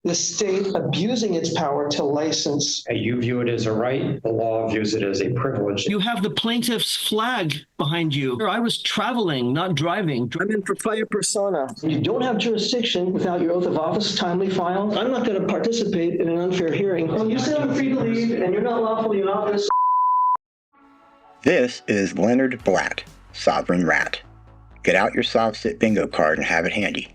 the state abusing its power to license. You view it as a right, the law views it as a privilege. You have the plaintiff's flag behind you. I was traveling, not driving. I'm in for fire persona. You don't have jurisdiction without your oath of office timely filed. I'm not going to participate in an unfair hearing. Well, you said I'm free to leave and you're not lawfully in office. This is Leonard Blatt, Sovereign Rat. Get out your SovCit Bingo card and have it handy.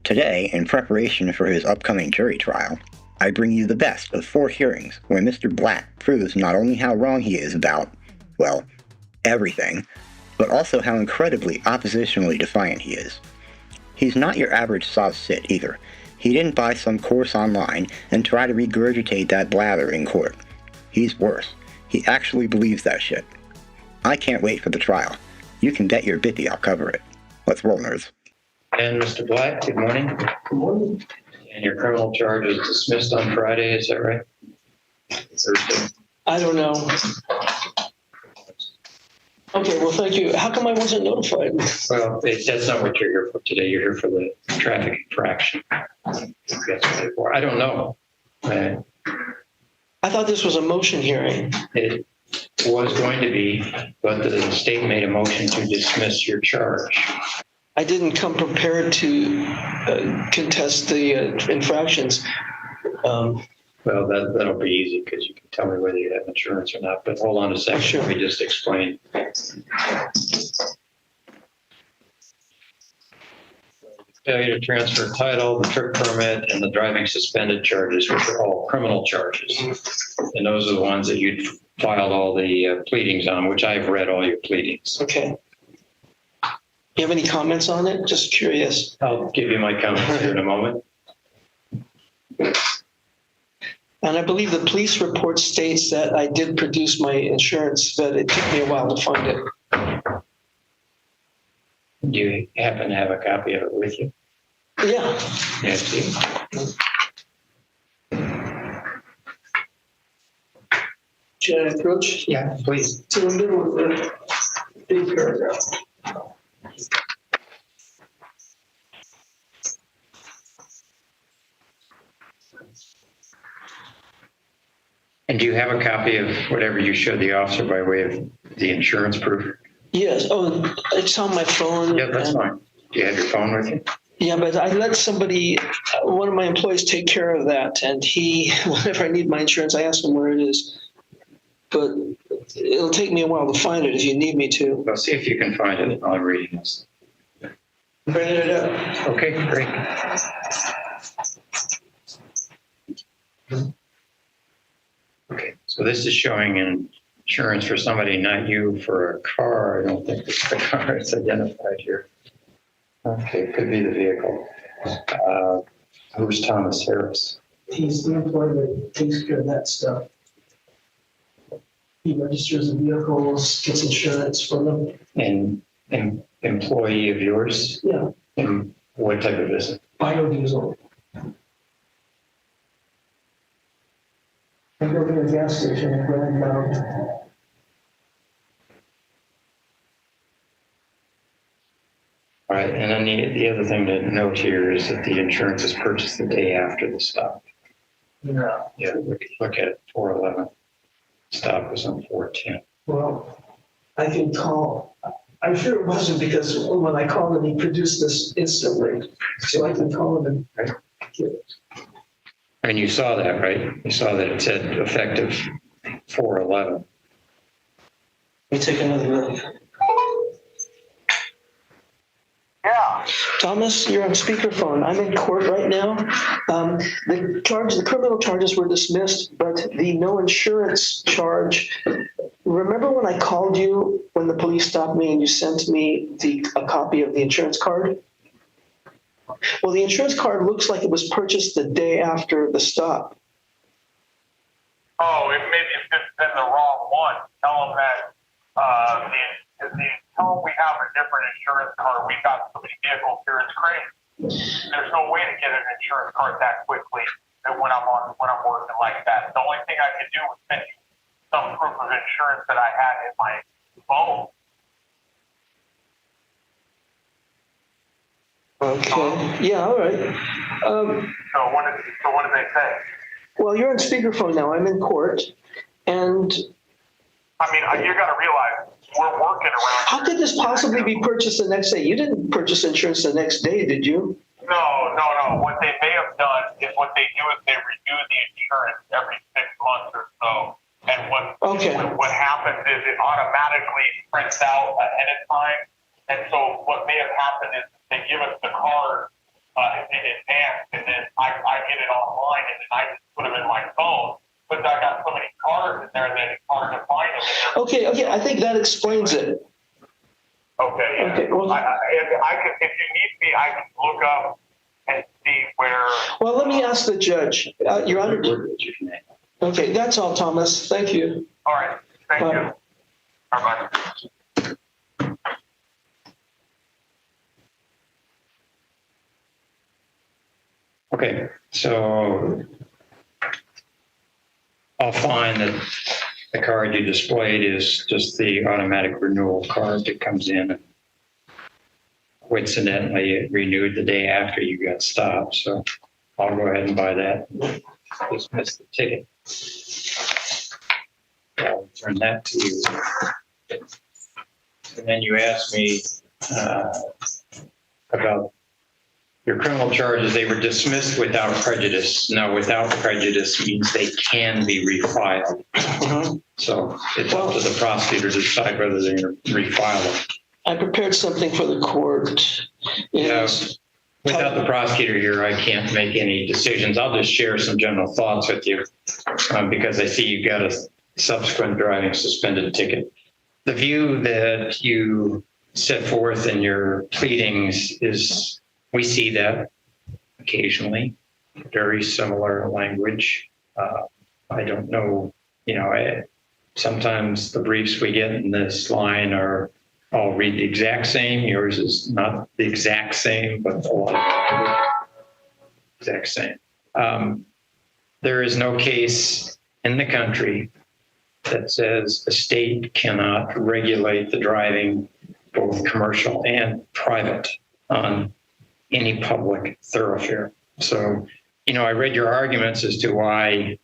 Today, in preparation for his upcoming jury trial, I bring you the best of 4 hearings where Mr. Blatt proves not only how wrong he is about, well, everything, but also how incredibly oppositionally defiant he is. He's not your average SovCit either. He didn't buy some course online and try to regurgitate that blather in court. He's worse. He actually believes that shit. I can't wait for the trial. You can bet your bippy I'll cover it. Let's roll, nerds. And Mr. Blatt, good morning. Good morning. And your criminal charge is dismissed on Friday, is that right? Thursday? I don't know. Okay, well, thank you. How come I wasn't notified? Well, that's not what you're here for today. You're here for the traffic infraction. That's what it's for. I don't know. I thought this was a motion hearing. It was going to be, but the state made a motion to dismiss your charge. I didn't come prepared to contest the infractions. Well, that'll be easy because you can tell me whether you have insurance or not. But hold on a second. Sure. Let me just explain. Failure to transfer title, the trip permit, and the driving suspended charges, which are all criminal charges. And those are the ones that you'd filed all the pleadings on, which I've read all your pleadings. Okay. You have any comments on it? Just curious. I'll give you my comments here in a moment. And I believe the police report states that I did produce my insurance, but it took me a while to find it. Do you happen to have a copy of it with you? Yeah. Yes. Should I approach? Yeah, please. To the middle of the big paragraph. And do you have a copy of whatever you showed the officer by way of the insurance proof? Yes. Oh, it's on my phone. Yeah, that's fine. Do you have your phone with you? Yeah, but I let somebody, one of my employees, take care of that. And he, whenever I need my insurance, I ask him where it is. But it'll take me a while to find it if you need me to. Well, see if you can find it while I'm reading this. Bring it up. Okay, great. Okay, so this is showing insurance for somebody, not you, for a car. I don't think it's the car it's identified here. Okay, it could be the vehicle. Who's Thomas Harris? He's the employee that takes care of that stuff. He registers the vehicles, gets insurance for them. And employee of yours? Yeah, And what type of business? biodiesel. I go to a gas station and Grand Mountain. All right, and then the other thing to note here is that the insurance is purchased the day after the stop. No. Yeah, look at 411. Stop was on 410. Well, I can call. I'm sure it wasn't because when I called him, he produced this instantly. So I can call him and Right. get it. And you saw that, right? You saw that it said effective 411. Let me take another look. Yeah. Thomas, you're on speakerphone. I'm in court right now. The criminal charges were dismissed, but the no insurance charge. Remember when I called you when the police stopped me and you sent me a copy of the insurance card? Well, the insurance card looks like it was purchased the day after the stop. Oh, maybe it's just been the wrong one. Tell them that tell them we have a different insurance card. We got so many vehicles here. It's crazy. There's no way to get an insurance card that quickly when I'm working like that. The only thing I could do was send you some proof of insurance that I had in my phone. Okay. Yeah. All right. So what did they say? Well, you're on speakerphone now. I'm in court. And I mean, you got to realize we're working around. how could this possibly be purchased the next day? You didn't purchase insurance the next day, did you? No. What they may have done is what they do is they renew the insurance every 6 months or so. And what happens is it automatically prints out ahead of time. And so what may have happened is they give us the card in advance, and then I get it online, and then I just put them in my phone. But I got so many cards in there that it's hard to find them. Okay, I think that explains it. Okay. Yeah. Okay, well, if you need me, I can look up and see where. Well, let me ask the judge. Your Honor. Okay, that's all, Thomas. Thank you. All right. Thank you. Bye-bye. Okay, so I'll find that the card you displayed is just the automatic renewal card that comes in. And coincidentally, it renewed the day after you got stopped, so I'll go ahead and buy that. Dismiss the ticket. I'll turn that to you. And then you asked me about your criminal charges. They were dismissed without prejudice. Now, without prejudice means they can be refiled. So it's up to the prosecutor to decide whether they're going to refile them. I prepared something for the court. Without the prosecutor here, I can't make any decisions. I'll just share some general thoughts with you because I see you got a subsequent driving suspended ticket. The view that you set forth in your pleadings is, we see that occasionally, very similar language. I don't know, sometimes the briefs we get in this line are all read the exact same. Yours is not the exact same, but a lot of exact same. There is no case in the country that says a state cannot regulate the driving, both commercial and private, on any public thoroughfare. So, I read your arguments as to why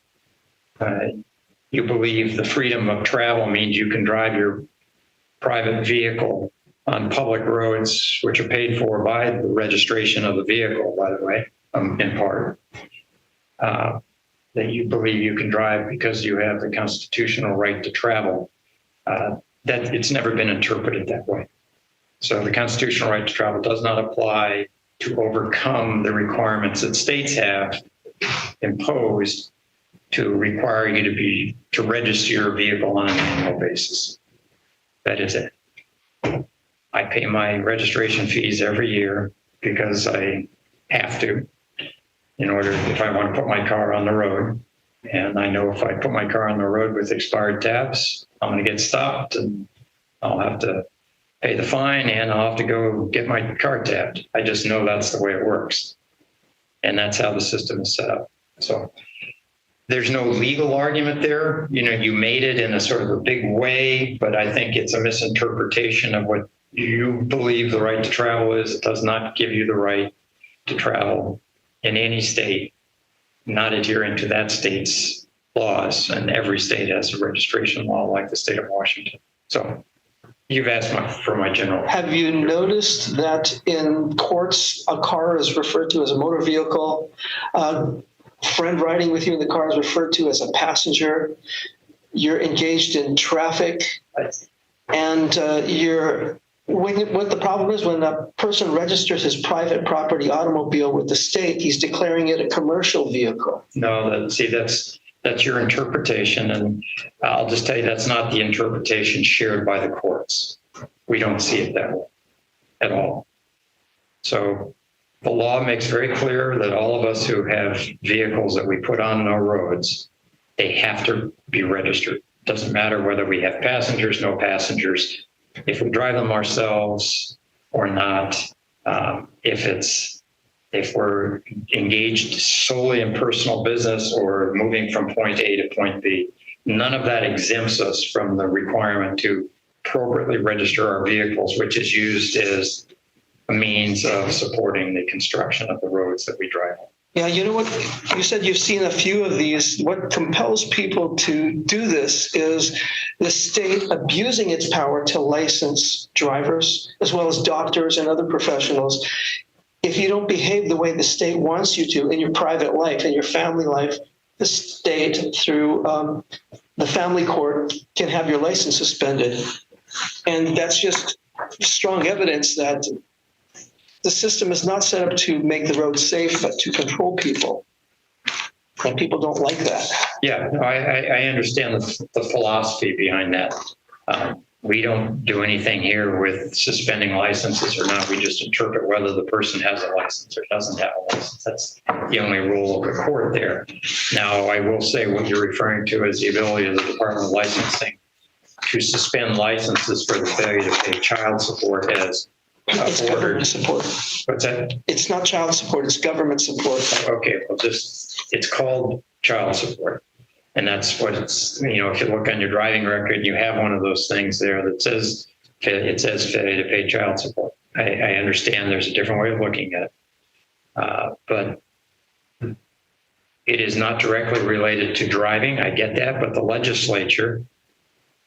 you believe the freedom of travel means you can drive your private vehicle on public roads, which are paid for by the registration of the vehicle, by the way, in part. That you believe you can drive because you have the constitutional right to travel. That it's never been interpreted that way. So the constitutional right to travel does not apply to overcome the requirements that states have imposed to require you to register your vehicle on an annual basis. That is it. I pay my registration fees every year because I have to, in order, if I want to put my car on the road. And I know if I put my car on the road with expired tabs, I'm going to get stopped and I'll have to pay the fine and I'll have to go get my car tabbed. I just know that's the way it works. And that's how the system is set up. So there's no legal argument there. You made it in a sort of a big way, but I think it's a misinterpretation of what you believe the right to travel is. It does not give you the right to travel in any state not adhering to that state's laws. And every state has a registration law like the state of Washington. So you've asked for my general. Have you noticed that in courts, a car is referred to as a motor vehicle? Friend riding with you in the car is referred to as a passenger. You're engaged in traffic, and what the problem is when a person registers his private property automobile with the state, he's declaring it a commercial vehicle. No, that's your interpretation, and I'll just tell you that's not the interpretation shared by the courts. We don't see it that way at all. So the law makes very clear that all of us who have vehicles that we put on our roads, they have to be registered. Doesn't matter whether we have passengers, no passengers, if we drive them ourselves or not, if we're engaged solely in personal business or moving from point A to point B, none of that exempts us from the requirement to appropriately register our vehicles, which is used as a means of supporting the construction of the roads that we drive on. Yeah, you know what? You said you've seen a few of these. What compels people to do this is the state abusing its power to license drivers, as well as doctors and other professionals. If you don't behave the way the state wants you to in your private life, in your family life, the state, through the family court, can have your license suspended. And that's just strong evidence that the system is not set up to make the road safe, but to control people. And people don't like that. Yeah, no, I understand the philosophy behind that. We don't do anything here with suspending licenses or not. We just interpret whether the person has a license or doesn't have a license. That's the only rule of the court there. Now, I will say what you're referring to is the ability of the Department of Licensing to suspend licenses for the failure to pay child support as It's government support. What's that? It's not child support, it's government support. Okay, well, it's called child support. And that's what it's, if you look on your driving record, you have one of those things there that says, it says failure to pay child support. I understand there's a different way of looking at it. But it is not directly related to driving. I get that, but the legislature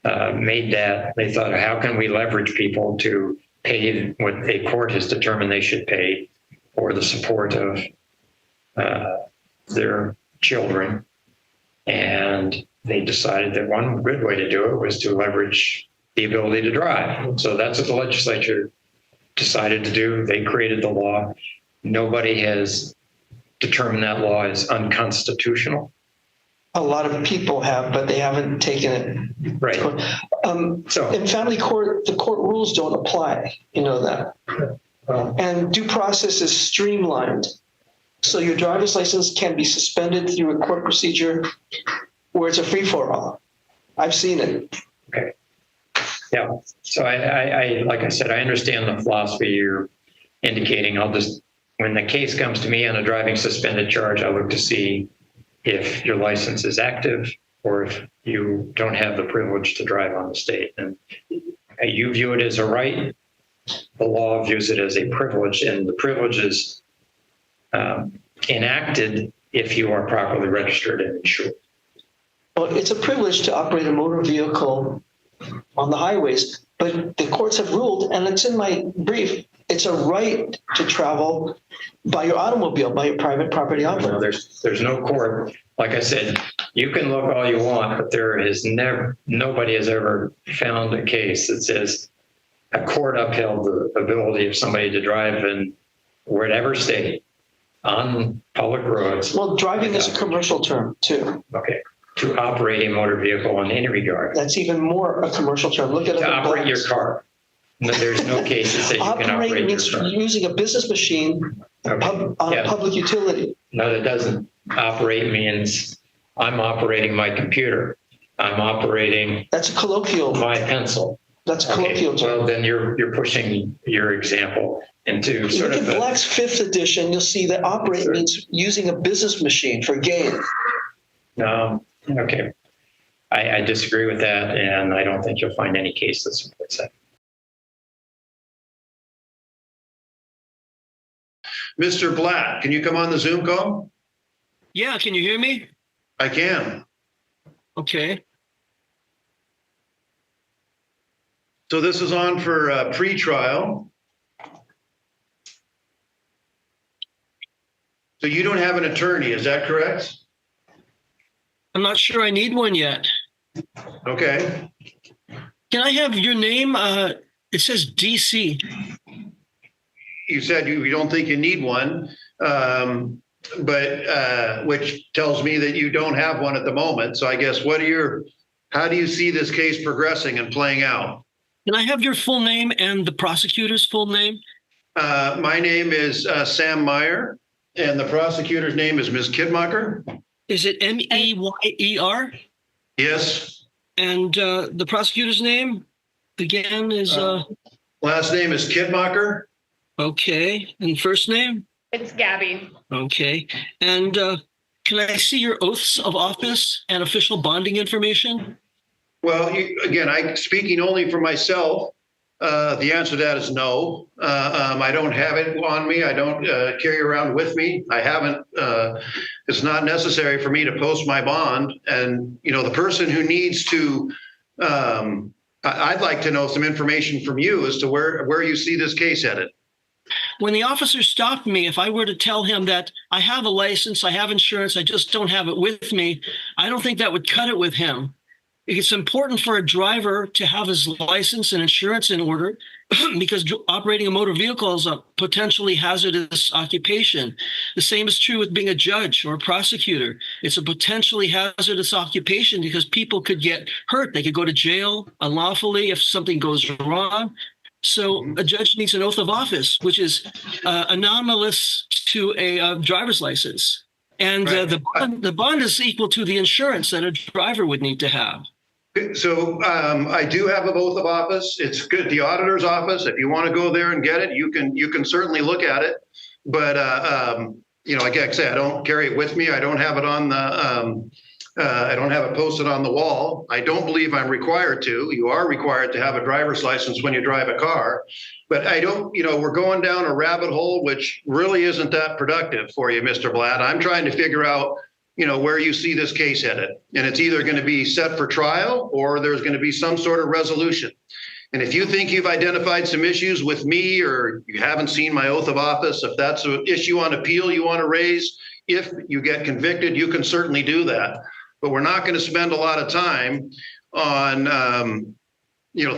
made that. They thought, how can we leverage people to pay what a court has determined they should pay for the support of their children. And they decided that one good way to do it was to leverage the ability to drive. So that's what the legislature decided to do. They created the law. Nobody has determined that law is unconstitutional. A lot of people have, but they haven't taken it. Right. So in family court, the court rules don't apply. You know that. And due process is streamlined. So your driver's license can be suspended through a court procedure where it's a free-for-all. I've seen it. Okay. Yeah. So I like I said, I understand the philosophy you're indicating. When the case comes to me on a driving suspended charge, I look to see if your license is active or if you don't have the privilege to drive on the state. And you view it as a right. The law views it as a privilege, and the privilege is enacted if you are properly registered and insured. Well, it's a privilege to operate a motor vehicle on the highways, but the courts have ruled, and it's in my brief, it's a right to travel by your automobile, by your private property operator. There's no court. Like I said, you can look all you want, but nobody has ever found a case that says a court upheld the ability of somebody to drive in whatever state on public roads. Well, driving is a commercial term too. Okay. To operate a motor vehicle in any regard. That's even more a commercial term. Look at to operate your car. No, there's no case that says you can operate means your car. using a business machine on a public utility. No, that doesn't. Operate means I'm operating my computer. I'm operating. That's a colloquial. My pencil. That's a colloquial term. Well, then you're pushing your example into sort of. Look at Black's 5th edition. You'll see that operate means using a business machine for gain. No. Okay. I disagree with that, and I don't think you'll find any case that supports that. Mr. Blatt, can you come on the Zoom call? Yeah, can you hear me? I can. Okay. So this is on for pre-trial. So you don't have an attorney, is that correct? I'm not sure I need one yet. Okay. Can I have your name? It says DC. You said you don't think you need one, but which tells me that you don't have one at the moment. So I guess how do you see this case progressing and playing out? Can I have your full name and the prosecutor's full name? My name is Sam Meyer, and the prosecutor's name is Ms. Kidmacher. Is it Meyer? Yes. And the prosecutor's name again is Last name is Kidmacher. okay. And first name? It's Gabby. Okay. And can I see your oaths of office and official bonding information? Well, again, speaking only for myself, The answer to that is no. I don't have it on me. I don't carry around with me. I haven't. It's not necessary for me to post my bond. And the person who needs to, I'd like to know some information from you as to where you see this case headed. When the officer stopped me, if I were to tell him that I have a license, I have insurance, I just don't have it with me, I don't think that would cut it with him. It's important for a driver to have his license and insurance in order because operating a motor vehicle is a potentially hazardous occupation. The same is true with being a judge or a prosecutor. It's a potentially hazardous occupation because people could get hurt. They could go to jail unlawfully if something goes wrong. So a judge needs an oath of office, which is anomalous to a driver's license. And Right. The bond is equal to the insurance that a driver would need to have. So I do have a oath of office. It's good. The auditor's office. If you want to go there and get it, you can certainly look at it. But like I say, I don't carry it with me. I don't have it on the. I don't have it posted on the wall. I don't believe I'm required to. You are required to have a driver's license when you drive a car. But I don't. We're going down a rabbit hole, which really isn't that productive for you, Mr. Blatt. I'm trying to figure out where you see this case headed. And it's either going to be set for trial or there's going to be some sort of resolution. And if you think you've identified some issues with me or you haven't seen my oath of office, if that's an issue on appeal you want to raise, if you get convicted, you can certainly do that. But we're not going to spend a lot of time on,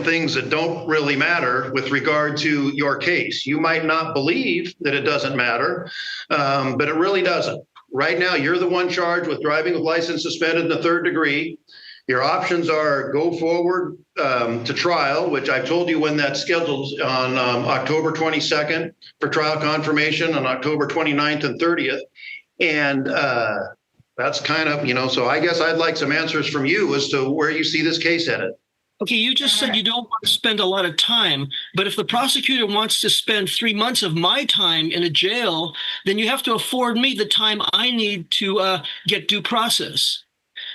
things that don't really matter with regard to your case. You might not believe that it doesn't matter, but it really doesn't. Right now, you're the one charged with driving with license suspended in the third degree. Your options are go forward to trial, which I've told you when that's scheduled on October 22nd for trial confirmation on October 29th and 30th. And that's kind of, so I guess I'd like some answers from you as to where you see this case headed. Okay, you just said you don't want to spend a lot of time, but if the prosecutor wants to spend 3 months of my time in a jail, then you have to afford me the time I need to get due process.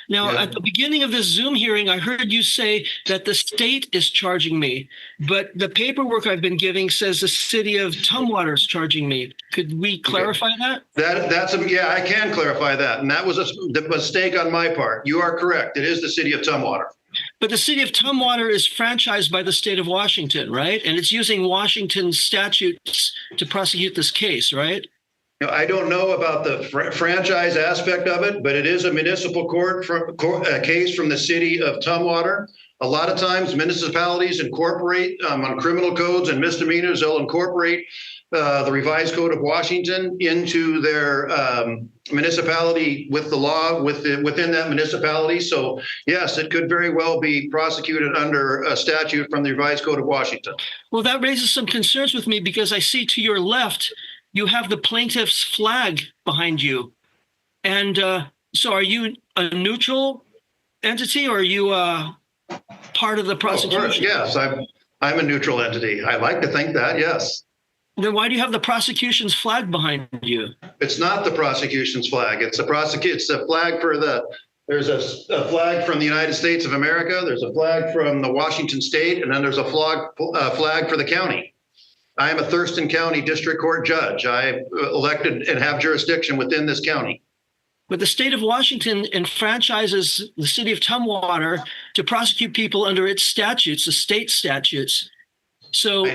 Now, Yeah. At the beginning of this Zoom hearing, I heard you say that the state is charging me, but the paperwork I've been giving says the city of Tumwater is charging me. Could we clarify that? Yeah, I can clarify that. And that was the mistake on my part. You are correct. It is the city of Tumwater. But the city of Tumwater is franchised by the state of Washington, right? And it's using Washington statutes to prosecute this case, right? I don't know about the franchise aspect of it, but it is a municipal court case from the city of Tumwater. A lot of times municipalities incorporate on criminal codes and misdemeanors, they'll incorporate the revised code of Washington into their municipality with the law within that municipality. So yes, it could very well be prosecuted under a statute from the revised code of Washington. Well, that raises some concerns with me because I see to your left, you have the plaintiff's flag behind you. And so are you a neutral entity or are you part of the prosecution? Yes, I'm a neutral entity. I like to think that, yes. Then why do you have the prosecution's flag behind you? It's not the prosecution's flag. It's a flag for there's a flag from the United States of America. There's a flag from the Washington state, and then there's a flag for the county. I am a Thurston County District Court judge. I elected and have jurisdiction within this county. But the state of Washington enfranchises the city of Tumwater to prosecute people under its statutes, the state statutes. So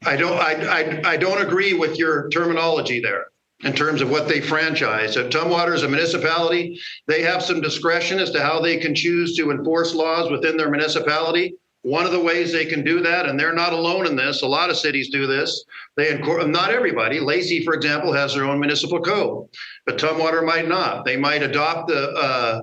I don't agree with your terminology there in terms of what they franchise. So Tumwater is a municipality. They have some discretion as to how they can choose to enforce laws within their municipality. One of the ways they can do that, and they're not alone in this, a lot of cities do this, not everybody. Lacey, for example, has their own municipal code, but Tumwater might not. They might adopt the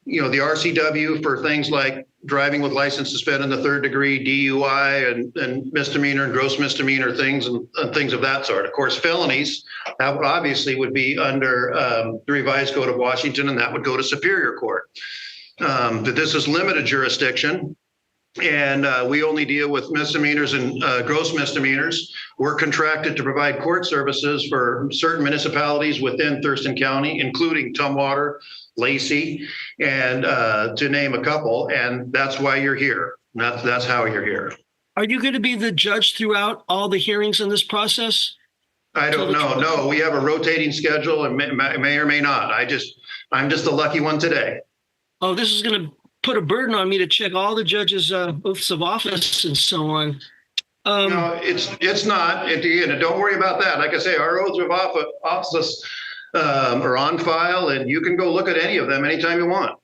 RCW for things like driving with license suspended in the third degree, DUI, and misdemeanor and gross misdemeanor things and things of that sort. Of course, felonies obviously would be under the revised code of Washington, and that would go to Superior Court. That this is limited jurisdiction. And we only deal with misdemeanors and gross misdemeanors. We're contracted to provide court services for certain municipalities within Thurston County, including Tumwater, Lacey, and to name a couple. And that's why you're here. That's how you're here. Are you going to be the judge throughout all the hearings in this process? I don't know. No, we have a rotating schedule and may or may not. I'm just the lucky one today. Oh, this is going to put a burden on me to check all the judges' oaths of office and so on. No, it's not. Again, don't worry about that. Like I say, our oaths of office are on file, and you can go look at any of them anytime you want.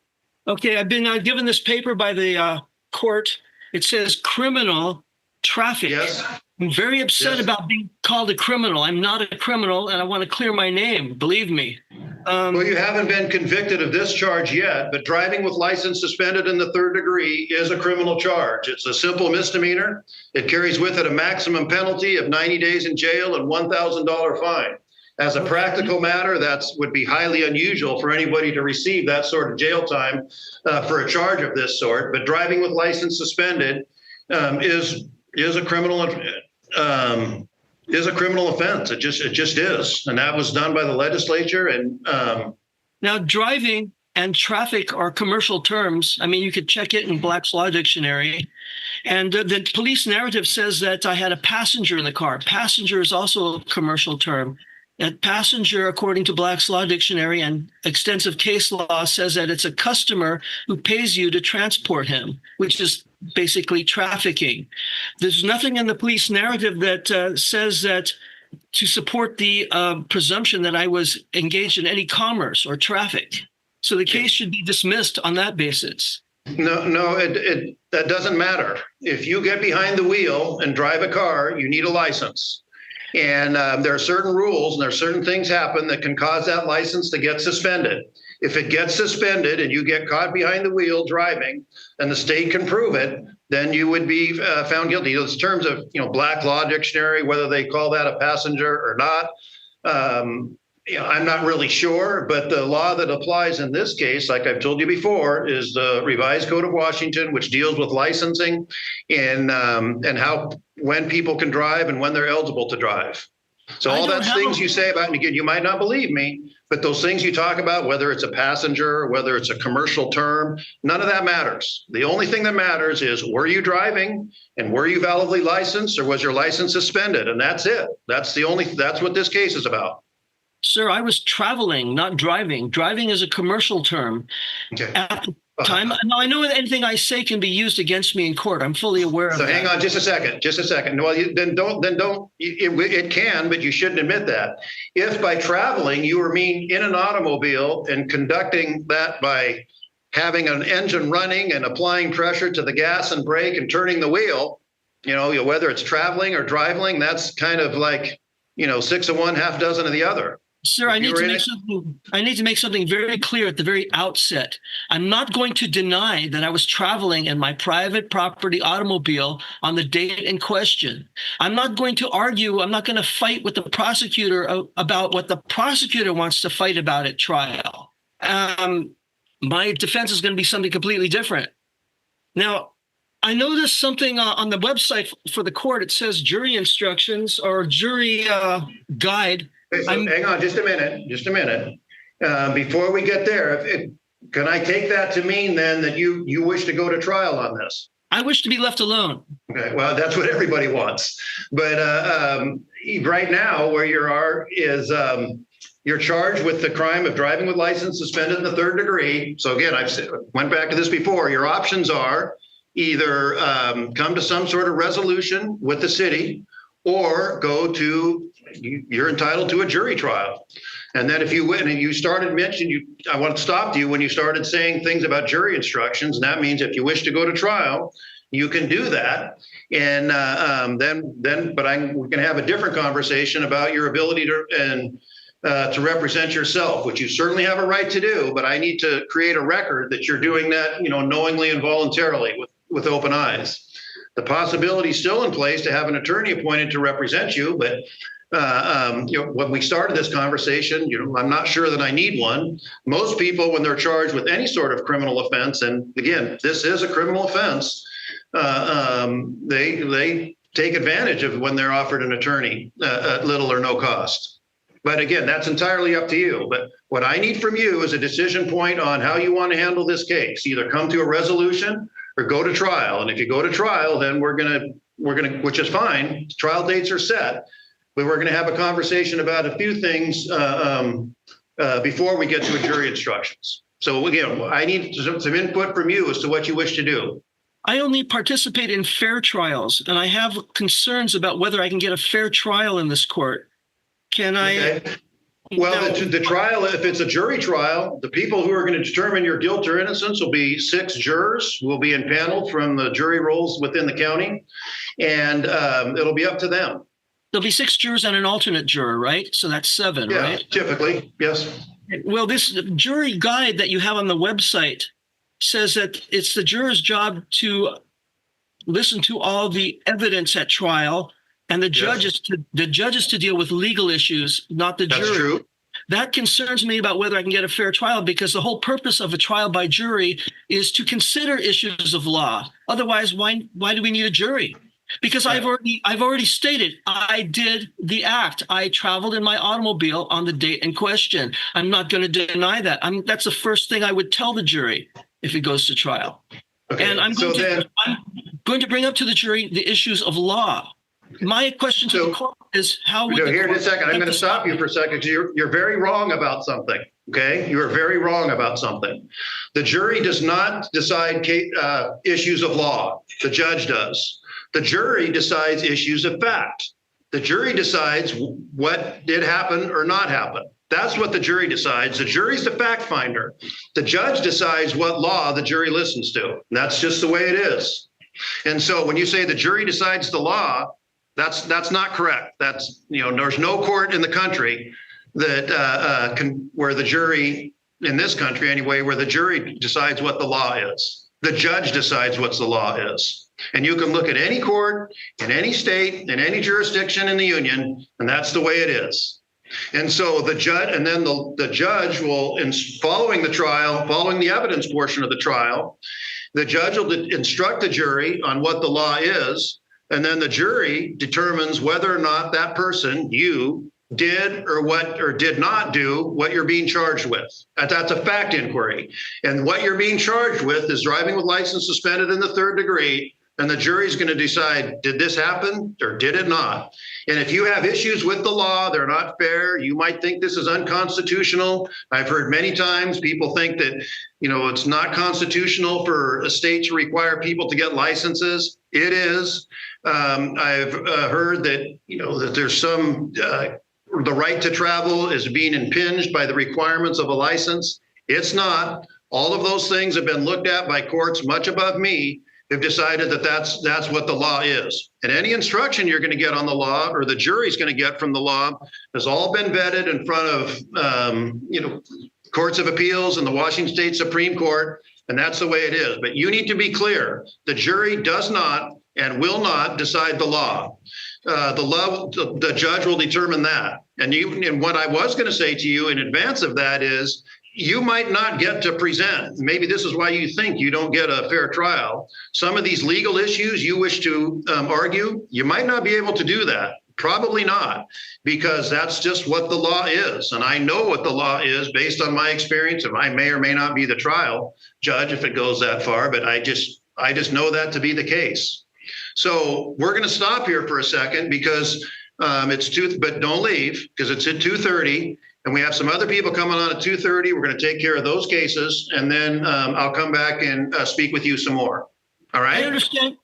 Okay, I've been given this paper by the court. It says criminal traffic. Yes. I'm very upset Yes. about being called a criminal. I'm not a criminal, and I want to clear my name. Believe me. Well, you haven't been convicted of this charge yet, but driving with license suspended in the 3rd degree is a criminal charge. It's a simple misdemeanor. It carries with it a maximum penalty of 90 days in jail and $1,000 fine. As a practical matter, that would be highly unusual for anybody to receive that sort of jail time for a charge of this sort. But driving with license suspended is a criminal offense. It just is, and that was done by the legislature. And Now, driving and traffic are commercial terms. I mean, you could check it in Black's Law Dictionary. And the police narrative says that I had a passenger in the car. Passenger is also a commercial term. That passenger, according to Black's Law Dictionary and extensive case law, says that it's a customer who pays you to transport him, which is basically trafficking. There's nothing in the police narrative that says that to support the presumption that I was engaged in any commerce or traffic. So the case should be dismissed on that basis. no, that doesn't matter. If you get behind the wheel and drive a car, you need a license. And there are certain rules and there are certain things happen that can cause that license to get suspended. If it gets suspended and you get caught behind the wheel driving and the state can prove it, then you would be found guilty. Those terms of, Black Law Dictionary, whether they call that a passenger or not, I'm not really sure, but the law that applies in this case, like I've told you before, is the Revised Code of Washington, which deals with licensing and when people can drive and when they're eligible to drive. So all those things you say about, and again, you might not believe me, but those things you talk about, whether it's a passenger, whether it's a commercial term, none of that matters. The only thing that matters is, were you driving and were you validly licensed, or was your license suspended? And that's it. That's what this case is about. Sir, I was traveling, not driving. Driving is a commercial term. Okay. At the time, now I know that anything I say can be used against me in court. I'm fully aware of that. So hang on just a second. Well, it can, but you shouldn't admit that. If by traveling you were in an automobile and conducting that by having an engine running and applying pressure to the gas and brake and turning the wheel, whether it's traveling or driving, that's kind of like, 6 of one, half dozen of the other. Sir, I need to make something very clear at the very outset. I'm not going to deny that I was traveling in my private property automobile on the date in question. I'm not going to argue. I'm not going to fight with the prosecutor about what the prosecutor wants to fight about at trial. My defense is going to be something completely different. Now, I noticed something on the website for the court. It says jury instructions or jury guide. Okay, so hang on just a minute. Before we get there, can I take that to mean then that you wish to go to trial on this? I wish to be left alone. Okay, well, that's what everybody wants. But right now, where you are is you're charged with the crime of driving with license suspended in the 3rd degree. So again, I've went back to this before. Your options are either come to some sort of resolution with the city, or you're entitled to a jury trial. And then if you win, and you started mentioning, I want to stop you when you started saying things about jury instructions. And that means if you wish to go to trial, you can do that. And we're going to have a different conversation about your ability to represent yourself, which you certainly have a right to do. But I need to create a record that you're doing that, knowingly and voluntarily with open eyes. The possibility is still in place to have an attorney appointed to represent you, but when we started this conversation, I'm not sure that I need one. Most people, when they're charged with any sort of criminal offense, and again, this is a criminal offense, they take advantage of when they're offered an attorney at little or no cost. But again, that's entirely up to you. But what I need from you is a decision point on how you want to handle this case. Either come to a resolution or go to trial. And if you go to trial, then we're going to which is fine. Trial dates are set, but we're going to have a conversation about a few things before we get to a jury instructions. So again, I need some input from you as to what you wish to do. I only participate in fair trials, and I have concerns about whether I can get a fair trial in this court. Can I? Okay. Well, the trial, if it's a jury trial, the people who are going to determine your guilt or innocence will be 6 jurors who will be impaneled from the jury rolls within the county, and it'll be up to them. There'll be 6 jurors and an alternate juror, right? So that's 7, Yeah, right? typically, yes. Well, this jury guide that you have on the website says that it's the juror's job to listen to all the evidence at trial, and the judge is to deal with legal issues, not the jury. That's true. That concerns me about whether I can get a fair trial, because the whole purpose of a trial by jury is to consider issues of law. Otherwise, why do we need a jury? Because I've already stated I did the act. I traveled in my automobile on the date in question. I'm not going to deny that. That's the first thing I would tell the jury if it goes to trial. Okay. And I'm going to bring up to the jury the issues of law. My question to the court is how would here in a second, I'm going to stop you for a second. You're very wrong about something. Okay, you are very wrong about something. The jury does not decide issues of law. The judge does. The jury decides issues of fact. The jury decides what did happen or not happen. That's what the jury decides. The jury's the fact finder. The judge decides what law the jury listens to. And that's just the way it is. And so when you say the jury decides the law, that's not correct. That's, there's no court in the country that where the jury, in this country anyway, where the jury decides what the law is. The judge decides what the law is. And you can look at any court in any state, in any jurisdiction in the union, and that's the way it is. And so the judge, and then the judge will, following the trial, following the evidence portion of the trial, the judge will instruct the jury on what the law is, and then the jury determines whether or not that person, you, did or did not do what you're being charged with. That's a fact inquiry. And what you're being charged with is driving with license suspended in the 3rd degree. And the jury is going to decide, did this happen or did it not? And if you have issues with the law, they're not fair, you might think this is unconstitutional. I've heard many times people think that, it's not constitutional for a state to require people to get licenses. It is. I've heard that, that there's some, the right to travel is being impinged by the requirements of a license. It's not. All of those things have been looked at by courts much above me. Have decided that that's what the law is. And any instruction you're going to get on the law, or the jury's going to get from the law, has all been vetted in front of courts of appeals and the Washington State Supreme Court, and that's the way it is. But you need to be clear: the jury does not and will not decide the law. The judge will determine that. And what I was going to say to you in advance of that is, you might not get to present. Maybe this is why you think you don't get a fair trial. Some of these legal issues you wish to argue, you might not be able to do that. Probably not, because that's just what the law is. And I know what the law is based on my experience. And I may or may not be the trial judge if it goes that far, but I just know that to be the case. So we're going to stop here for a second because but don't leave, because it's at 2:30. And we have some other people coming on at 2:30. We're going to take care of those cases, and then I'll come back and speak with you some more. All right?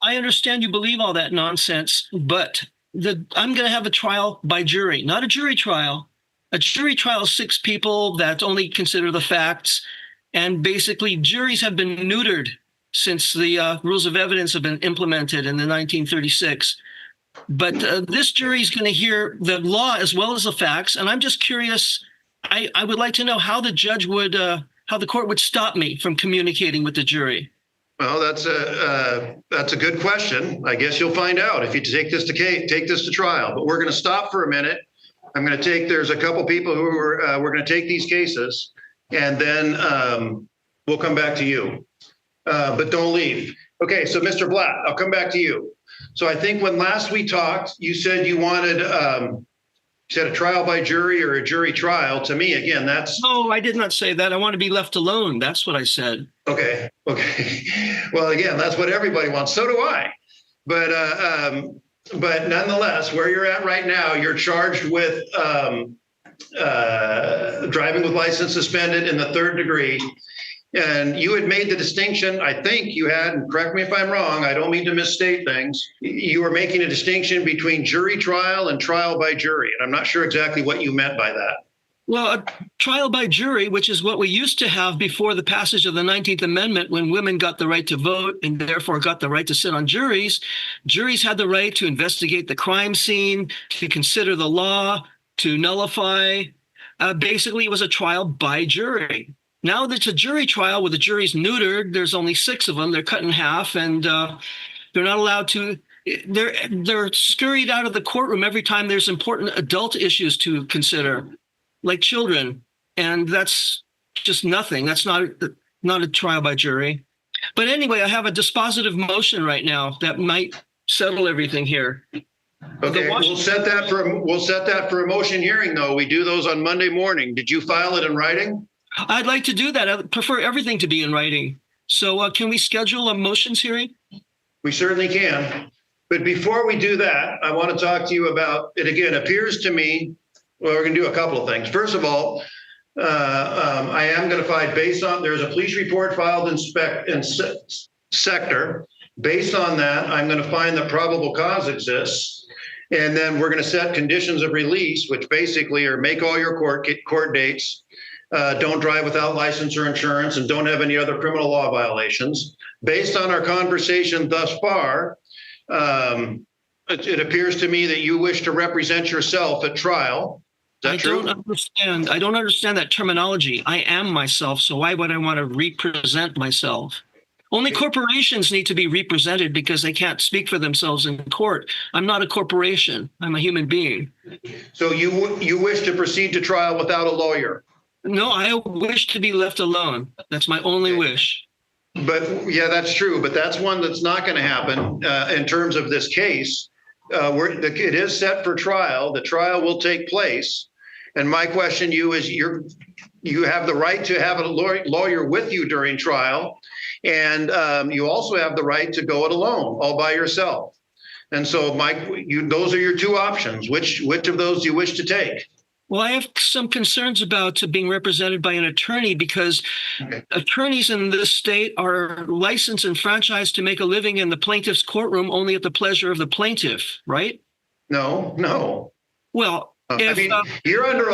I understand you believe all that nonsense, but I'm going to have a trial by jury, not a jury trial. A jury trial is 6 people that only consider the facts, and basically juries have been neutered since the rules of evidence have been implemented in the 1936. But this jury is going to hear the law as well as the facts. And I'm just curious. I would like to know how the judge would, how the court would stop me from communicating with the jury. Well, that's a good question. I guess you'll find out if you take this to trial. But we're going to stop for a minute. There's a couple people who we're going to take these cases, and then we'll come back to you. But don't leave. Okay, so Mr. Blatt, I'll come back to you. So I think when last we talked, you said you wanted a trial by jury or a jury trial. To me, again, that's... No, I did not say that. I want to be left alone. That's what I said. Okay. Well, again, that's what everybody wants. So do I. But nonetheless, where you're at right now, you're charged with driving with license suspended in the 3rd degree. And you had made the distinction, I think you had, and correct me if I'm wrong, I don't mean to misstate things. You were making a distinction between jury trial and trial by jury. And I'm not sure exactly what you meant by that. Well, a trial by jury, which is what we used to have before the passage of the 19th Amendment, when women got the right to vote and therefore got the right to sit on juries. Juries had the right to investigate the crime scene, to consider the law, to nullify. Basically, it was a trial by jury. Now that it's a jury trial where the jury's neutered, there's only 6 of them. They're cut in half, and they're not allowed to. They're scurried out of the courtroom every time there's important adult issues to consider, like children, and that's just nothing. That's not a trial by jury. But anyway, I have a dispositive motion right now that might settle everything here. Okay, we'll set that for a motion hearing, though. We do those on Monday morning. Did you file it in writing? I'd like to do that. I prefer everything to be in writing. So can we schedule a motions hearing? We certainly can. But before we do that, I want to talk to you about, it again appears to me, well, we're going to do a couple of things. First of all, I am going to find, based on, there's a police report filed in sector. Based on that, I'm going to find that probable cause exists. And then we're going to set conditions of release, which basically are make all your court dates, don't drive without license or insurance, and don't have any other criminal law violations. Based on our conversation thus far, it appears to me that you wish to represent yourself at trial. Is that true? I don't understand that terminology. I am myself, so why would I want to represent myself? Only corporations need to be represented because they can't speak for themselves in court. I'm not a corporation. I'm a human being. So you wish to proceed to trial without a lawyer? No, I wish to be left alone. That's my only wish. But yeah, that's true. But that's one that's not going to happen in terms of this case. It is set for trial. The trial will take place. And my question to you is, you have the right to have a lawyer with you during trial. And you also have the right to go it alone, all by yourself. And so, Mike, those are your 2 options. Which of those do you wish to take? Well, I have some concerns about being represented by an attorney because attorneys in this state are licensed and franchised to make a living in the plaintiff's courtroom only at the pleasure of the plaintiff, right? No. Well, you're under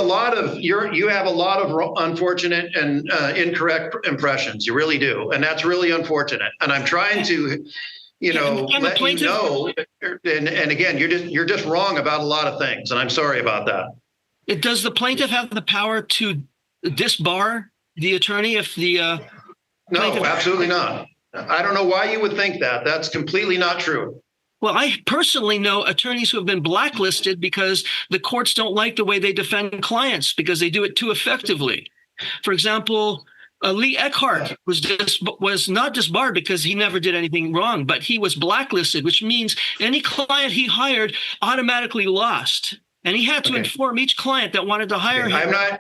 you have a lot of unfortunate and incorrect impressions. You really do. And that's really unfortunate. And I'm trying to, let you know. And again, you're just wrong about a lot of things. And I'm sorry about that. Does the plaintiff have the power to disbar the attorney if the No, absolutely not. I don't know why you would think that. That's completely not true. Well, I personally know attorneys who have been blacklisted because the courts don't like the way they defend clients because they do it too effectively. For example, Lee Eckhart was not disbarred because he never did anything wrong, but he was blacklisted, which means any client he hired automatically lost. And he had to inform each client that wanted to hire him. I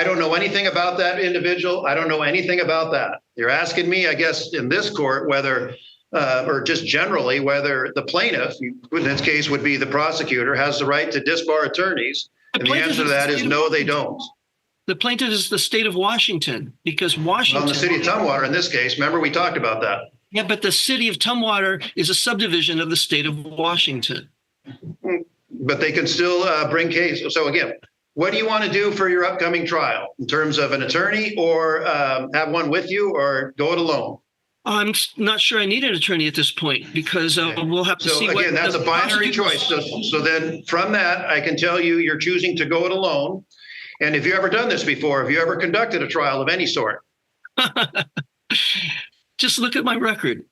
don't know anything about that individual. I don't know anything about that. You're asking me, I guess, in this court, whether, or just generally, whether the plaintiff, in this case would be the prosecutor, has the right to disbar attorneys. And the answer to that is no, they don't. The plaintiff is the state of Washington because Washington. Well, the city of Tumwater in this case. Remember, we talked about that. Yeah, but the city of Tumwater is a subdivision of the state of Washington. But they can still bring cases. So again, what do you want to do for your upcoming trial in terms of an attorney or have one with you or go it alone? I'm not sure I need an attorney at this point because we'll have to see. So again, that's a binary choice. So then from that, I can tell you you're choosing to go it alone. And have you ever done this before? Have you ever conducted a trial of any sort? Just look at my record.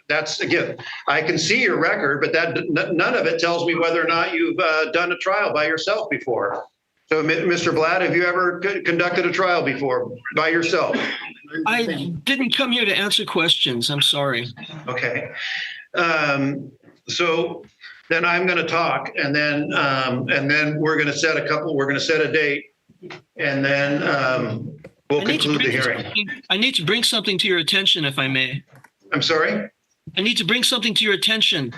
That's, again, I can see your record, but none of it tells me whether or not you've done a trial by yourself before. So, Mr. Blatt, have you ever conducted a trial before by yourself? I didn't come here to answer questions. I'm sorry. Okay. So then I'm going to talk, and then we're going to set a date, and then we'll conclude the hearing. I need to bring something to your attention, if I may. I'm sorry? I need to bring something to your attention.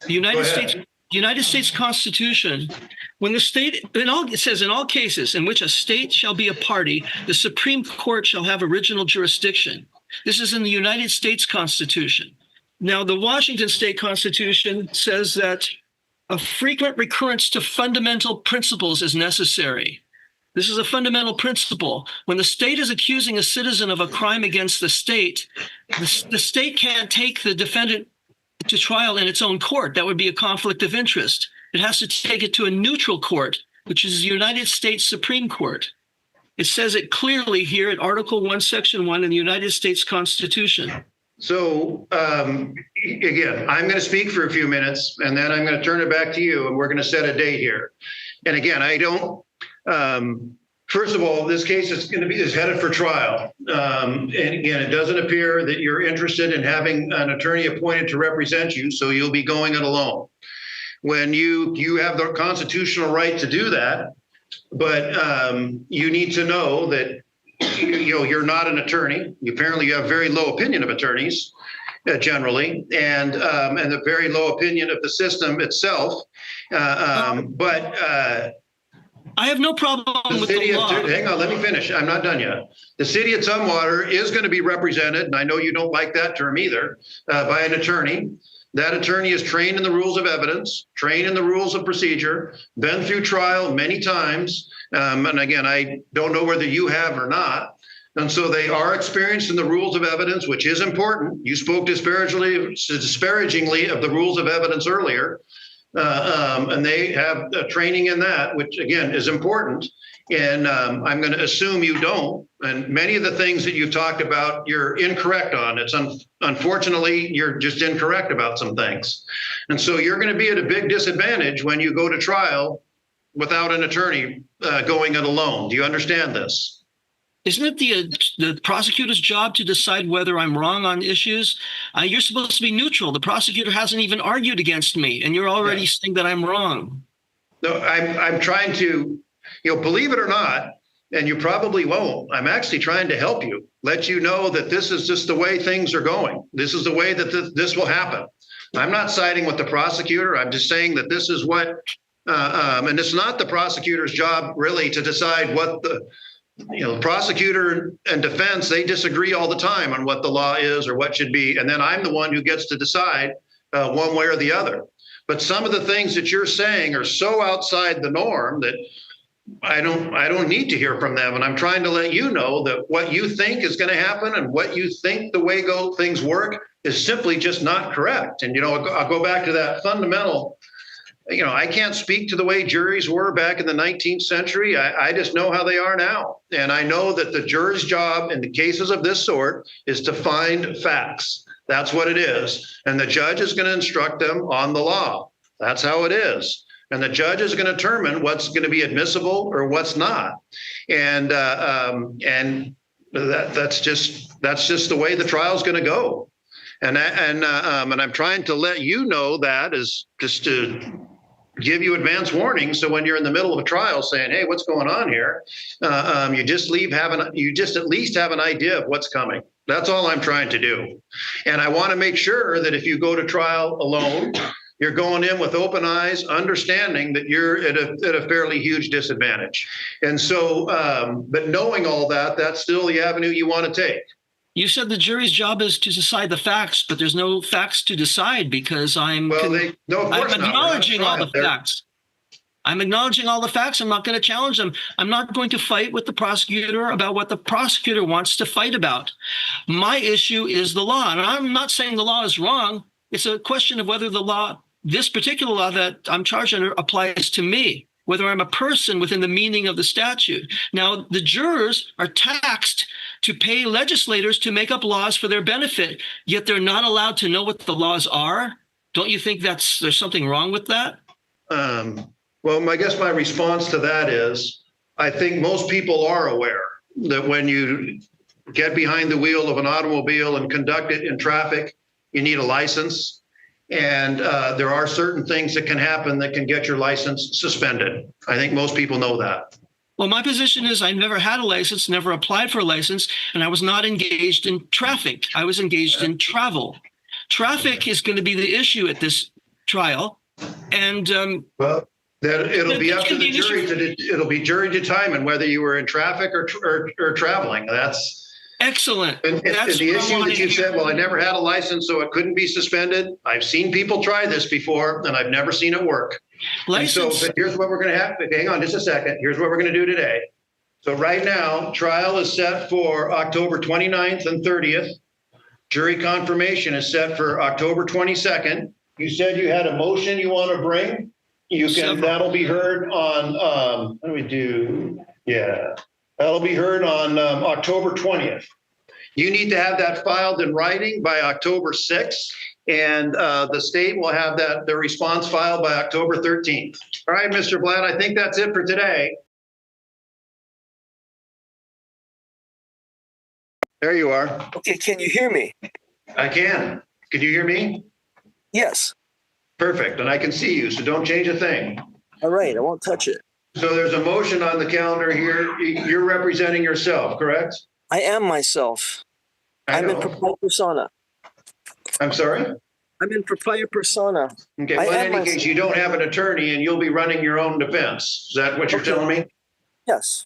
The United States Constitution, when the state, it says in all cases in which a state shall be a party, the Supreme Court shall have original jurisdiction. This is in the United States Constitution. Now, the Washington State Constitution says that a frequent recurrence to fundamental principles is necessary. This is a fundamental principle. When the state is accusing a citizen of a crime against the state can't take the defendant to trial in its own court. That would be a conflict of interest. It has to take it to a neutral court, which is the United States Supreme Court. It says it clearly here at Article 1, Section 1 in the United States Constitution. So again, I'm going to speak for a few minutes and then I'm going to turn it back to you and we're going to set a date here. And again, I don't, first of all, this case is headed for trial. And again, it doesn't appear that you're interested in having an attorney appointed to represent you, so you'll be going it alone. When you have the constitutional right to do that, but you need to know that you're not an attorney. Apparently, you have very low opinion of attorneys generally, and a very low opinion of the system itself. But I have no problem with the law. Hang on, let me finish. I'm not done yet. The city of Tumwater is going to be represented, and I know you don't like that term either, by an attorney. That attorney is trained in the rules of evidence, trained in the rules of procedure, been through trial many times. And again, I don't know whether you have or not. And so they are experienced in the rules of evidence, which is important. You spoke disparagingly of the rules of evidence earlier. And they have training in that, which again is important. And I'm going to assume you don't. And many of the things that you've talked about, you're incorrect on. It's unfortunately, you're just incorrect about some things. And so you're going to be at a big disadvantage when you go to trial without an attorney going it alone. Do you understand this? Isn't it the prosecutor's job to decide whether I'm wrong on issues? You're supposed to be neutral. The prosecutor hasn't even argued against me, and you're already saying that I'm wrong. No, I'm trying to, believe it or not, and you probably won't, I'm actually trying to help you, let you know that this is just the way things are going. This is the way that this will happen. I'm not siding with the prosecutor. I'm just saying that this is what, and it's not the prosecutor's job really to decide what the prosecutor and defense, they disagree all the time on what the law is or what should be. And then I'm the one who gets to decide one way or the other. But some of the things that you're saying are so outside the norm that I don't need to hear from them. And I'm trying to let you know that what you think is going to happen and what you think the way things work is simply just not correct. And, I'll go back to that fundamental, I can't speak to the way juries were back in the 19th century. I just know how they are now. And I know that the jury's job in the cases of this sort is to find facts. That's what it is. And the judge is going to instruct them on the law. That's how it is. And the judge is going to determine what's going to be admissible or what's not. And that's just the way the trial is going to go. And I'm trying to let you know that is just to give you advance warning. So when you're in the middle of a trial saying, hey, what's going on here? You just at least have an idea of what's coming. That's all I'm trying to do. And I want to make sure that if you go to trial alone, you're going in with open eyes, understanding that you're at a fairly huge disadvantage. And so, but knowing all that, that's still the avenue you want to take. You said the jury's job is to decide the facts, but there's no facts to decide because I'm acknowledging all the facts. I'm acknowledging all the facts. I'm not going to challenge them. I'm not going to fight with the prosecutor about what the prosecutor wants to fight about. My issue is the law. And I'm not saying the law is wrong. It's a question of whether the law, this particular law that I'm charged under, applies to me, whether I'm a person within the meaning of the statute. Now, the jurors are taxed to pay legislators to make up laws for their benefit, yet they're not allowed to know what the laws are. Don't you think there's something wrong with that? Well, I guess my response to that is, I think most people are aware that when you get behind the wheel of an automobile and conduct it in traffic, you need a license. And there are certain things that can happen that can get your license suspended. I think most people know that. Well, my position is I never had a license, never applied for a license, and I was not engaged in traffic. I was engaged in travel. Traffic is going to be the issue at this trial. And Well, then it'll be That up to should the be an jury it'll be jury determined whether you were in traffic or traveling. That's excellent. and That's the what I issue wanted that to you hear. said, well, I never had a license, so it couldn't be suspended. I've seen people try this before, and I've never seen it work. And so License. but here's what we're going to have. Hang on just a second. Here's what we're going to do today. So right now, trial is set for October 29th and 30th. Jury confirmation is set for October 22nd. You said you had a motion you want to bring. You can, Several. that'll be heard on, what do we do? Yeah, that'll be heard on October 20th. You need to have that filed in writing by October 6th, and the state will have the response filed by October 13th. All right, Mr. Blatt, I think that's it for today. There you are. Okay, can you hear me? I can. Can you hear me? Yes. Perfect, and I can see you, so don't change a thing. All right, I won't touch it. So there's a motion on the calendar here. You're representing yourself, correct? I am myself. I I'm in know. propria persona. I'm sorry? I'm in propria persona. Okay, I well, in am any case, myself. you don't have an attorney and you'll be running your own defense. Is that what you're Okay. telling me? Yes.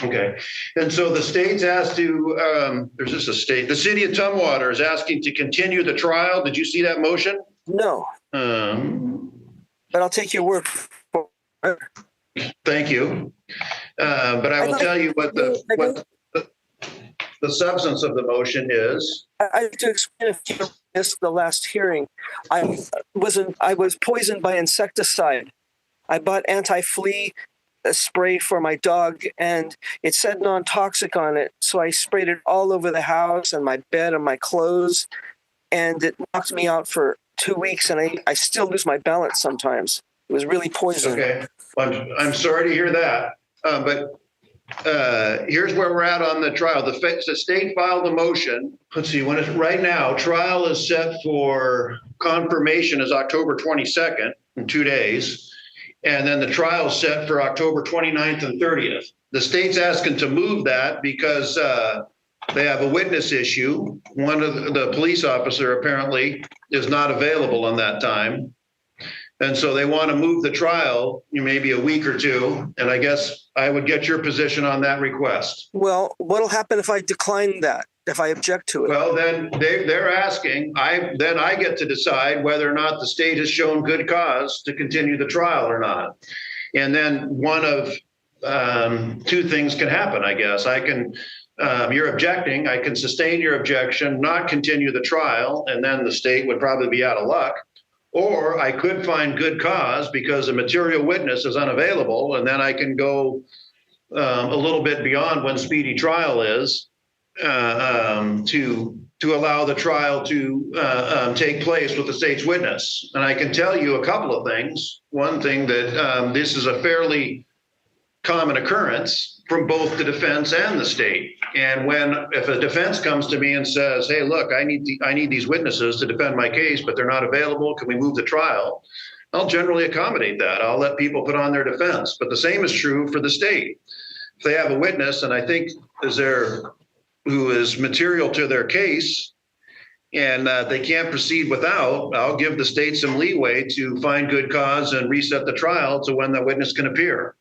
Okay, and so the state's asked to, there's just a state, the city of Tumwater is asking to continue the trial. Did you see that motion? No, but I'll take your word for it. Thank you. But I will tell you what the substance of the motion is. I have to explain if you missed the last hearing. I was poisoned by insecticide. I bought anti-flea spray for my dog, and it said non-toxic on it. So I sprayed it all over the house and my bed and my clothes, and it knocked me out for 2 weeks, and I still lose my balance sometimes. It was really poison. Okay, I'm sorry to hear that, but here's where we're at on the trial. The state filed a motion. Let's see, when it's right now, trial is set for confirmation is October 22nd in 2 days. And then the trial is set for October 29th and 30th. The state's asking to move that because they have a witness issue. One of the police officer apparently is not available on that time. And so they want to move the trial maybe a week or two. And I guess I would get your position on that request. Well, what'll happen if I decline that, if I object to it? Well, then they're asking, I get to decide whether or not the state has shown good cause to continue the trial or not. And then one of two things can happen, I guess. I can, you're objecting, I can sustain your objection, not continue the trial, and then the state would probably be out of luck. Or I could find good cause because a material witness is unavailable, and then I can go a little bit beyond when speedy trial is to allow the trial to take place with the state's witness. And I can tell you a couple of things. One thing that this is a fairly common occurrence from both the defense and the state. And if a defense comes to me and says, hey, look, I need these witnesses to defend my case, but they're not available, can we move the trial? I'll generally accommodate that. I'll let people put on their defense. But the same is true for the state. If they have a witness, and I think who is material to their case, and they can't proceed without, I'll give the state some leeway to find good cause and reset the trial to when the witness can appear.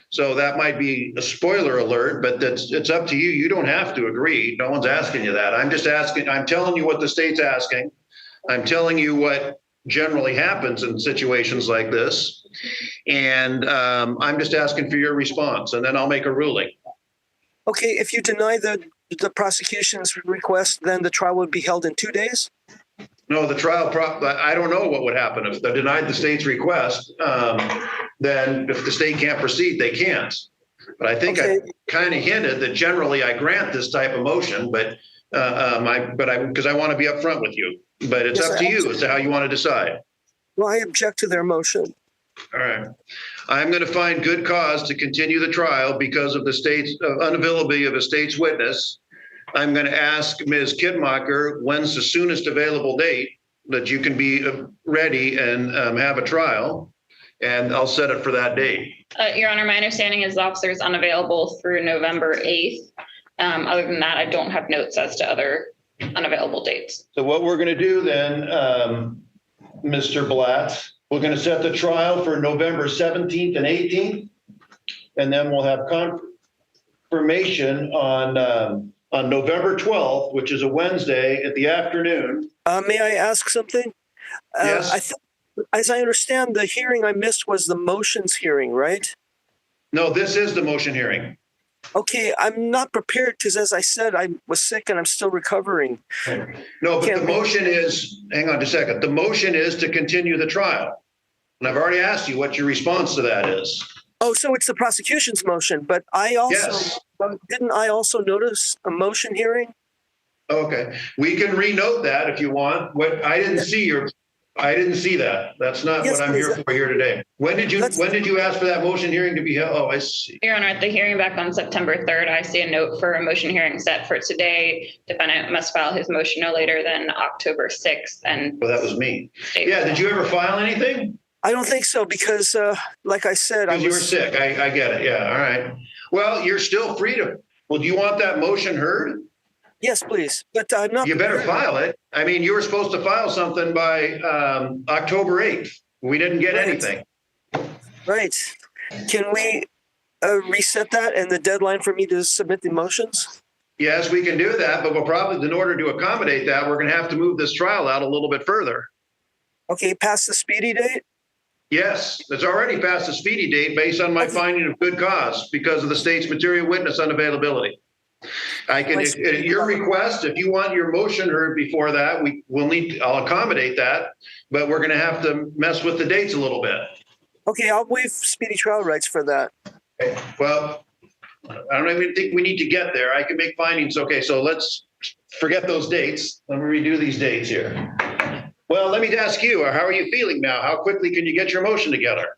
So that might be a spoiler alert, but it's up to you. You don't have to agree. No one's asking you that. I'm just asking, I'm telling you what the state's asking. I'm telling you what generally happens in situations like this. And I'm just asking for your response, and then I'll make a ruling. Okay, if you deny the prosecution's request, then the trial would be held in 2 days? No, the trial, I don't know what would happen if they denied the state's request. Then if the state can't proceed, they can't. But I think Okay. I kind of hinted that generally I grant this type of motion, but because I want to be upfront with you. But it's Yes, up to you as to how you want to decide. Well, I object to their motion. All right. I'm going to find good cause to continue the trial because of the state's unavailability of a state's witness. I'm going to ask Ms. Kidmacher, when's the soonest available date that you can be ready and have a trial? And I'll set it for that date. Your Honor, my understanding is the officer is unavailable through November 8th. Other than that, I don't have notes as to other unavailable dates. So what we're going to do then, Mr. Blatt, we're going to set the trial for November 17th and 18th, and then we'll have confirmation on November 12th, which is a Wednesday at the afternoon. May I ask something? Yes. As I understand, the hearing I missed was the motions hearing, right? No, this is the motion hearing. Okay, I'm not prepared because, as I said, I was sick and I'm still recovering. No, but the motion is, hang on just a second. The motion is to continue the trial. And I've already asked you what your response to that is. Oh, so it's the prosecution's motion, but I also, Yes. didn't I also notice a motion hearing? Okay, we can renote that if you want. What I didn't see that. That's not Yes, what I'm here please. for here today. When did you ask for that motion hearing to be held? Oh, I see. Your Honor, at the hearing back on September 3rd, I see a note for a motion hearing set for today. Defendant must file his motion no later than October 6th. And Well, that was me. Yeah, did you ever file anything? I don't think so because, like I said, I Because you were was sick. I get it. Yeah, all right. Well, you're still free to, well, do you want that motion heard? Yes, please, but I'm not. You better file it. I mean, you were supposed to file something by October 8th. We didn't get Right. anything. Right. Can we reset that and the deadline for me to submit the motions? Yes, we can do that, but we'll probably, in order to accommodate that, we're going to have to move this trial out a little bit further. Okay, past the speedy date? Yes, it's already past the speedy date based on my finding of good cause because of the state's material witness unavailability. I can, at your request, if you want your motion heard before that, I'll accommodate that, but we're going to have to mess with the dates a little bit. Okay, I'll waive speedy trial rights for that. Okay. Well, I don't even think we need to get there. I can make findings. Okay, so let's forget those dates. Let me redo these dates here. Well, let me ask you, how are you feeling now? How quickly can you get your motion together?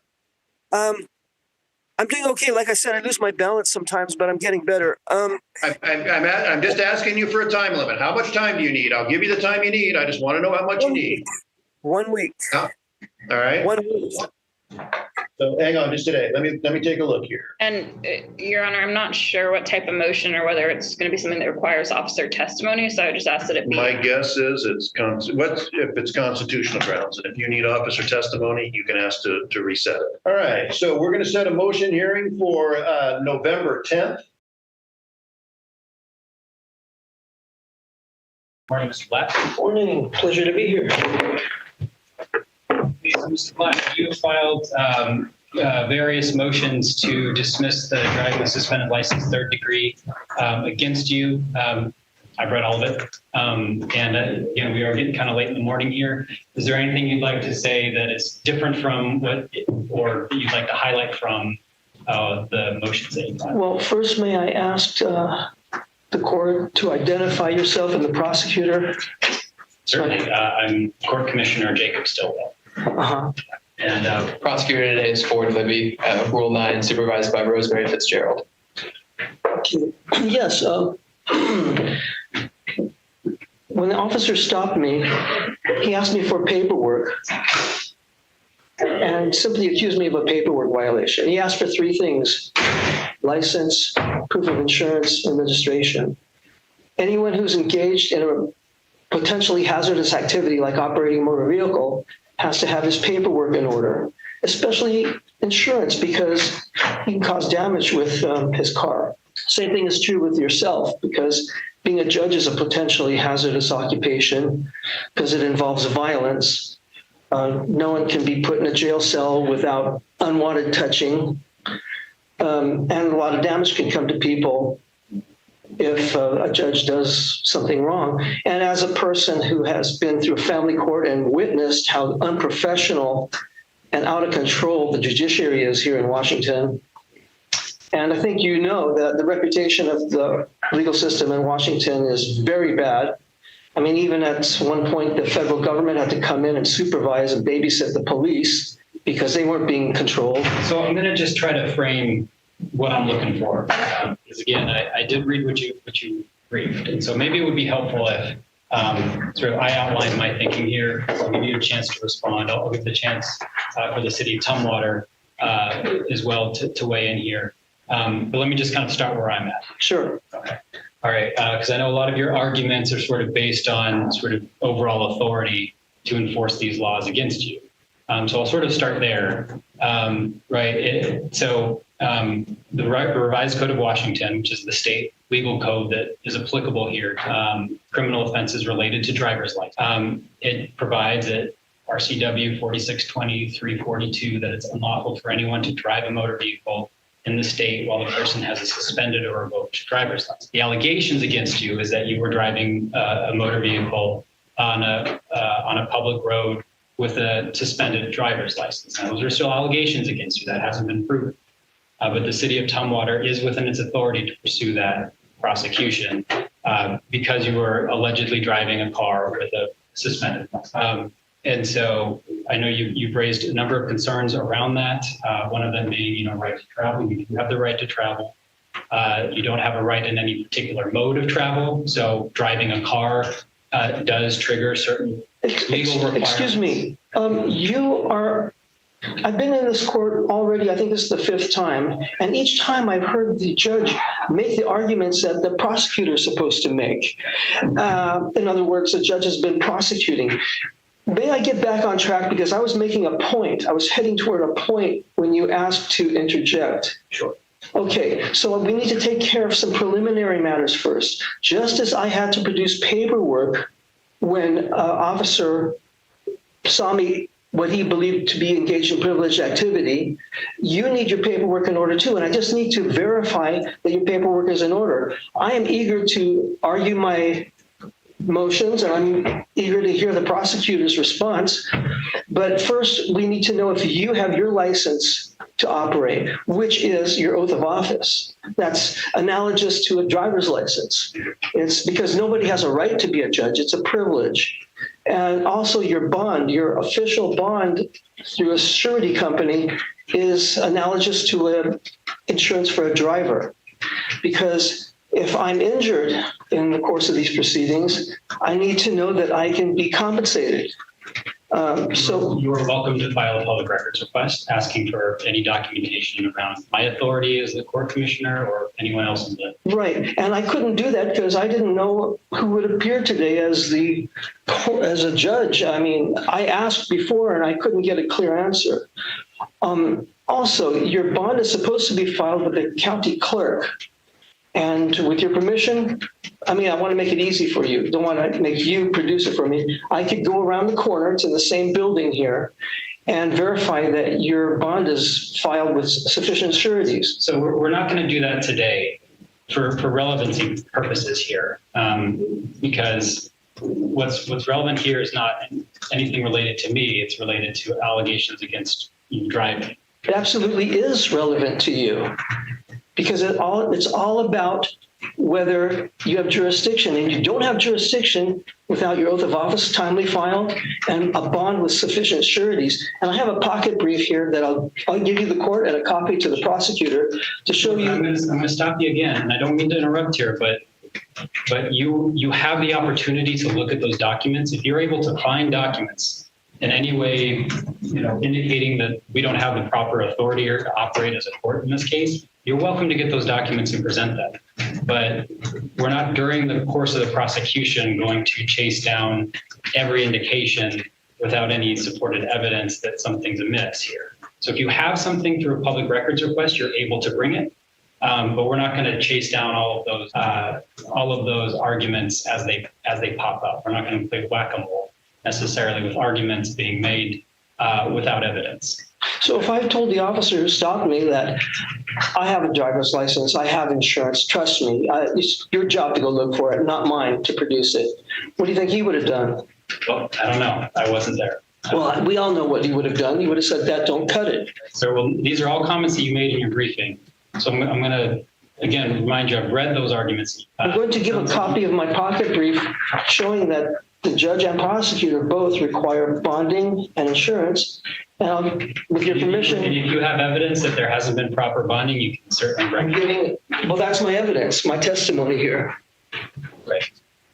I'm doing okay. Like I said, I lose my balance sometimes, but I'm getting better. I'm just asking you for a time limit. How much time do you need? I'll give you the time you need. I just want to know how much you need. 1 week. All right. 1 week. So hang on just today. Let me take a look here. And Your Honor, I'm not sure what type of motion or whether it's going to be something that requires officer testimony. So I just ask that it be. My guess is if it's constitutional grounds, and if you need officer testimony, you can ask to reset it. All right. So we're going to set a motion hearing for November 10th. Morning, Mr. Blatt. Morning, pleasure to be here. So, Mr. Blatt, you filed various motions to dismiss the driving with suspended license third degree against you. I've read all of it. We are getting kind of late in the morning here. Is there anything you'd like to say that is different from or that you'd like to highlight from the motions that you filed? Well, first, may I ask the court to identify yourself and the prosecutor? Certainly. I'm Court Commissioner Jacob Stillwell. Uh-huh. And prosecutor today is Ford Libby, Rule 9, supervised by Rosemary Fitzgerald. Okay. Yes. When the officer stopped me, he asked me for paperwork and simply accused me of a paperwork violation. He asked for three things: license, proof of insurance, and registration. Anyone who's engaged in a potentially hazardous activity like operating a motor vehicle has to have his paperwork in order, especially insurance, because he can cause damage with his car. Same thing is true with yourself, because being a judge is a potentially hazardous occupation because it involves violence. No one can be put in a jail cell without unwanted touching. And a lot of damage can come to people if a judge does something wrong. And as a person who has been through a family court and witnessed how unprofessional and out of control the judiciary is here in Washington, and I think you know that the reputation of the legal system in Washington is very bad. I mean, even at one point, the federal government had to come in and supervise and babysit the police because they weren't being controlled. So I'm going to just try to frame what I'm looking for. Because again, I did read what you briefed, and so maybe it would be helpful if I outline my thinking here. I'll give you a chance to respond. I'll give the chance for the city of Tumwater as well to weigh in here. But let me just kind of start where I'm at. Sure. Okay. All right, because I know a lot of your arguments are sort of based on sort of overall authority to enforce these laws against you. So I'll sort of start there, right? The Revised Code of Washington, which is the state legal code that is applicable here, criminal offenses related to driver's license. It provides at RCW 4620-342 that it's unlawful for anyone to drive a motor vehicle in the state while the person has a suspended or revoked driver's license. The allegations against you is that you were driving a motor vehicle on a public road with a suspended driver's license. Now, those are still allegations against you. That hasn't been proven. But the city of Tumwater is within its authority to pursue that prosecution because you were allegedly driving a car with a suspended license. And so I know you've raised a number of concerns around that. One of them being, right to travel. You do have the right to travel. You don't have a right in any particular mode of travel. So driving a car does trigger certain legal requirements. Excuse me. I've been in this court already, I think this is the 5th time, and each time I've heard the judge make the arguments that the prosecutor is supposed to make. In other words, the judge has been prosecuting. May I get back on track, because I was making a point. I was heading toward a point when you asked to interject. Sure. Okay, so we need to take care of some preliminary matters first. Just as I had to produce paperwork when an officer saw me what he believed to be engaged in privileged activity, you need your paperwork in order too. And I just need to verify that your paperwork is in order. I am eager to argue my motions, and I'm eager to hear the prosecutor's response. But first, we need to know if you have your license to operate, which is your oath of office. That's analogous to a driver's license. It's because nobody has a right to be a judge. It's a privilege. And also your bond, your official bond through a surety company is analogous to an insurance for a driver. Because if I'm injured in the course of these proceedings, I need to know that I can be compensated. So you are welcome to file a public records request asking for any documentation around my authority as the court commissioner or anyone else's. Right, and I couldn't do that because I didn't know who would appear today as a judge. I mean, I asked before and I couldn't get a clear answer. Also, your bond is supposed to be filed with the county clerk. And with your permission, I want to make it easy for you. Don't want to make you produce it for me. I could go around the corner. It's in the same building here and verify that your bond is filed with sufficient sureties. So we're not going to do that today for relevancy purposes here, because what's relevant here is not anything related to me. It's related to allegations against you driving. It absolutely is relevant to you. Because it's all about whether you have jurisdiction, and you don't have jurisdiction without your oath of office timely filed and a bond with sufficient sureties. And I have a pocket brief here that I'll give you the court and a copy to the prosecutor to show you. I'm going to stop you again, and I don't mean to interrupt here, but you have the opportunity to look at those documents. If you're able to find documents in any way, indicating that we don't have the proper authority or to operate as a court in this case, you're welcome to get those documents and present them. But we're not, during the course of the prosecution, going to chase down every indication without any supported evidence that something's amiss here. So if you have something through a public records request, you're able to bring it. But we're not going to chase down all of those arguments as they pop up. We're not going to play whack-a-mole necessarily with arguments being made without evidence. So if I've told the officer who stopped me that I have a driver's license, I have insurance, trust me, it's your job to go look for it, not mine to produce it. What do you think he would have done? Well, I don't know. I wasn't there. Well, we all know what he would have done. He would have said that, don't cut it. So these are all comments that you made in your briefing. So I'm going to, again, remind you, I've read those arguments. I'm going to give a copy of my pocket brief showing that the judge and prosecutor both require bonding and insurance. With your permission. And if you have evidence that there hasn't been proper bonding, you can certainly bring it. Well, that's my evidence, my testimony here. Right.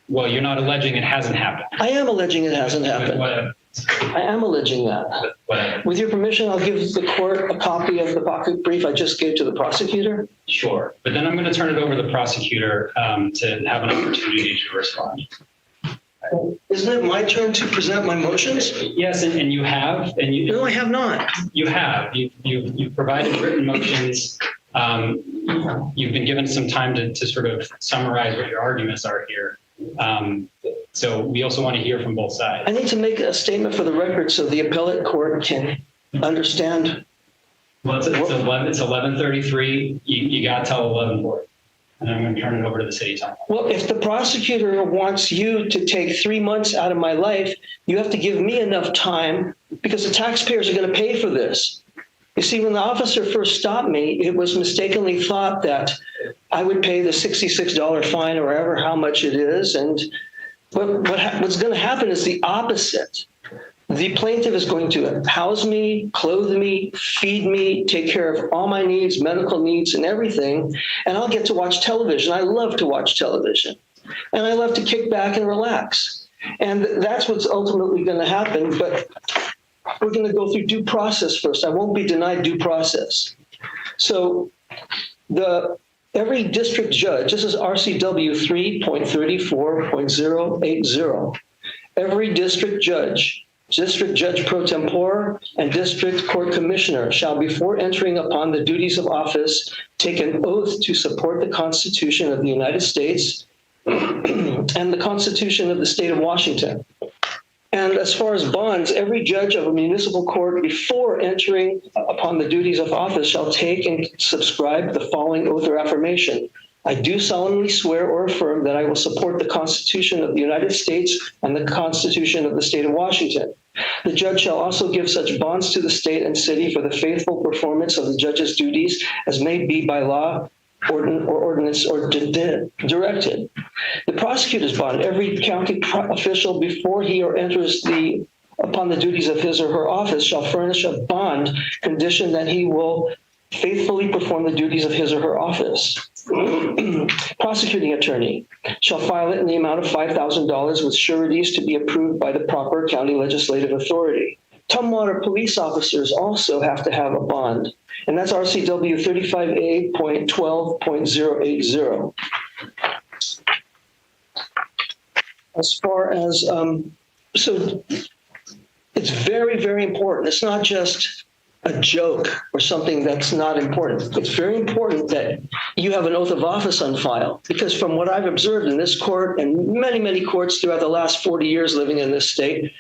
Well, you're not alleging it hasn't happened. I am alleging it hasn't happened. I am alleging that. But whatever. With your permission, I'll give the court a copy of the pocket brief I just gave to the prosecutor. Sure. But then I'm going to turn it over to the prosecutor to have an opportunity to respond. Isn't it my turn to present my motions? Yes, and you have, and you. No, I have not. You have. You've provided written motions. You've been given some time to sort of summarize what your arguments are here. So we also want to hear from both sides. I need to make a statement for the record so the appellate court can understand. Well, it's 11:33. You got till 11:40. And I'm going to turn it over to the city attorney. Well, if the prosecutor wants you to take 3 months out of my life, you have to give me enough time because the taxpayers are going to pay for this. You see, when the officer first stopped me, it was mistakenly thought that I would pay the $66 fine or ever how much it is. And what's going to happen is the opposite. The plaintiff is going to house me, clothe me, feed me, take care of all my needs, medical needs and everything. And I'll get to watch television. I love to watch television. And I love to kick back and relax. And that's what's ultimately going to happen. But we're going to go through due process first. I won't be denied due process. So every district judge, this is RCW 3.34.080, every district judge pro tempore, and district court commissioner shall, before entering upon the duties of office, take an oath to support the Constitution of the United States and the Constitution of the State of Washington. And as far as bonds, every judge of a municipal court, before entering upon the duties of office, shall take and subscribe the following oath or affirmation. I do solemnly swear or affirm that I will support the Constitution of the United States and the Constitution of the State of Washington. The judge shall also give such bonds to the state and city for the faithful performance of the judge's duties as may be by law, ordinance, or directed. The prosecutor's bond, every county official, before he or enters upon the duties of his or her office, shall furnish a bond condition that he will faithfully perform the duties of his or her office. Prosecuting attorney shall file it in the amount of $5,000 with sureties to be approved by the proper county legislative authority. Tumwater police officers also have to have a bond, and that's RCW 35A.12.080. As far as, so it's very, very important. It's not just a joke or something that's not important. It's very important that you have an oath of office on file, because from what I've observed in this court and many, many courts throughout the last 40 years living in this state,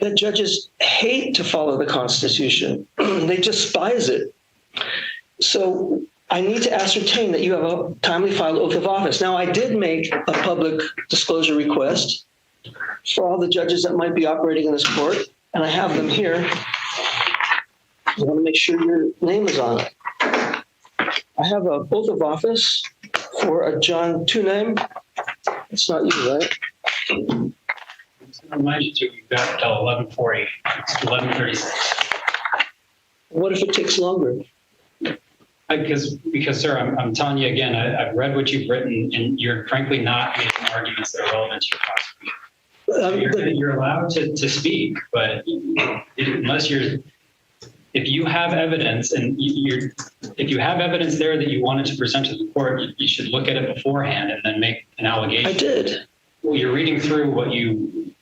that judges hate to follow the Constitution. They despise it. So I need to ascertain that you have a timely filed oath of office. Now, I did make a public disclosure request for all the judges that might be operating in this court, and I have them here. I want to make sure your name is on it. I have a oath of office for a John Tunheim. It's not you, right? I remind you you've got till 11:40. It's 11:36. What if it takes longer? Because, sir, I'm telling you again, I've read what you've written, and you're frankly not making arguments that are relevant to your prosecution. You're allowed to speak, but unless if you have evidence and if you have evidence there that you wanted to present to the court, you should look at it beforehand and then make an allegation. I did. Well, you're reading through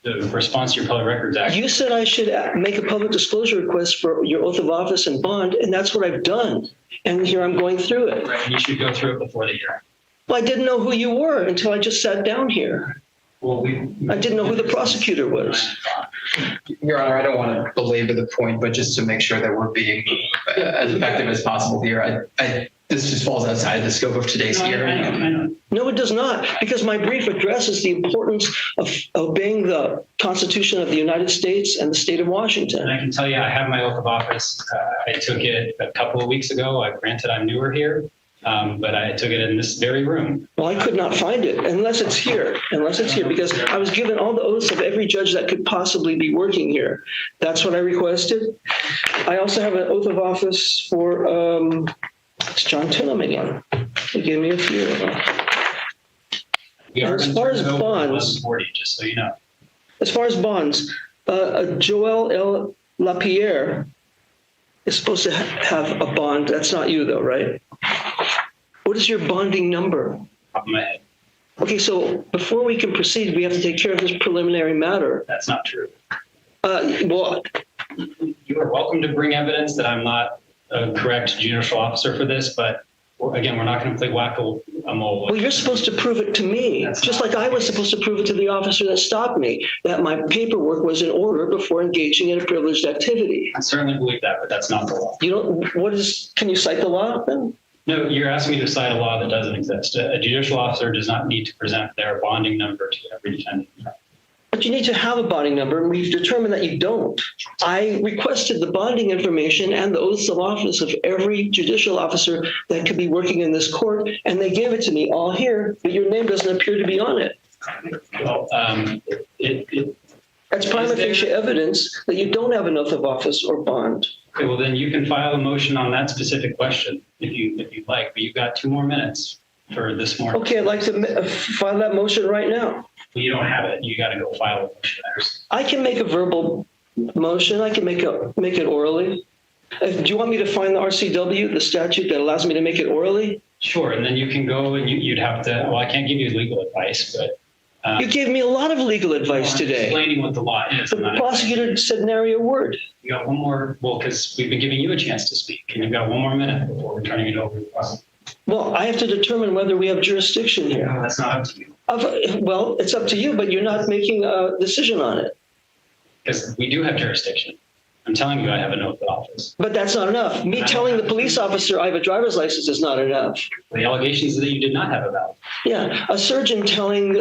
the response to your Public Records Act. You said I should make a public disclosure request for your oath of office and bond, and that's what I've done. And here I'm going through it. Right, and you should go through it before the hearing. Well, I didn't know who you were until I just sat down here. Well, I didn't know who the prosecutor was. Your Honor, I don't want to belabor the point, but just to make sure that we're being as effective as possible here, this just falls outside of the scope of today's hearing. I know. No, it does not, because my brief addresses the importance of obeying the Constitution of the United States and the state of Washington. And I can tell you, I have my oath of office. I took it a couple of weeks ago. Granted, I'm newer here, but I took it in this very room. Well, I could not find it unless it's here, because I was given all the oaths of every judge that could possibly be working here. That's what I requested. I also have an oath of office for it's John Tunham again. He gave me a few of them. We are As far as bonds, 11:40, just so you know. As far as bonds, Joel L. LaPierre is supposed to have a bond. That's not you, though, right? What is your bonding number? Top of my head. Okay, so before we can proceed, we have to take care of this preliminary matter. That's not true. Well, You are welcome to bring evidence that I'm not a correct judicial officer for this, but again, we're not going to play whack-a-mole. well, you're supposed to prove it to me, just like I was supposed to prove it to the officer that stopped me, that my paperwork was in order before engaging in a privileged activity. I certainly believe that, but that's not the law. You don't, can you cite the law then? No, you're asking me to cite a law that doesn't exist. A judicial officer does not need to present their bonding number to every defendant. But you need to have a bonding number, and we've determined that you don't. I requested the bonding information and the oaths of office of every judicial officer that could be working in this court, and they gave it to me all here, but your name doesn't appear to be on it. Well, That's prima facie evidence that you don't have an oath of office or bond. okay, well, then you can file a motion on that specific question if you'd like, but you've got 2 more minutes for this morning. Okay, I'd like to file that motion right now. You don't have it. You got to go file a motion. I can make a verbal motion. I can make it orally. Do you want me to find the RCW, the statute that allows me to make it orally? Sure, and then you can go and you'd have to, well, I can't give you legal advice, but. You gave me a lot of legal advice I'm today. explaining what the law is. The prosecutor said nary a word. You got one more, well, because we've been giving you a chance to speak, and you've got 1 more minute before we're turning it over to the prosecutor. Well, I have to determine whether we have jurisdiction here. No, that's not up to you, Well, it's up to you, but you're not making a decision on it. because we do have jurisdiction. I'm telling you, I have an oath of office. But that's not enough. Me telling the police officer I have a driver's license is not enough. The allegations that you did not have a valid. Yeah, a surgeon telling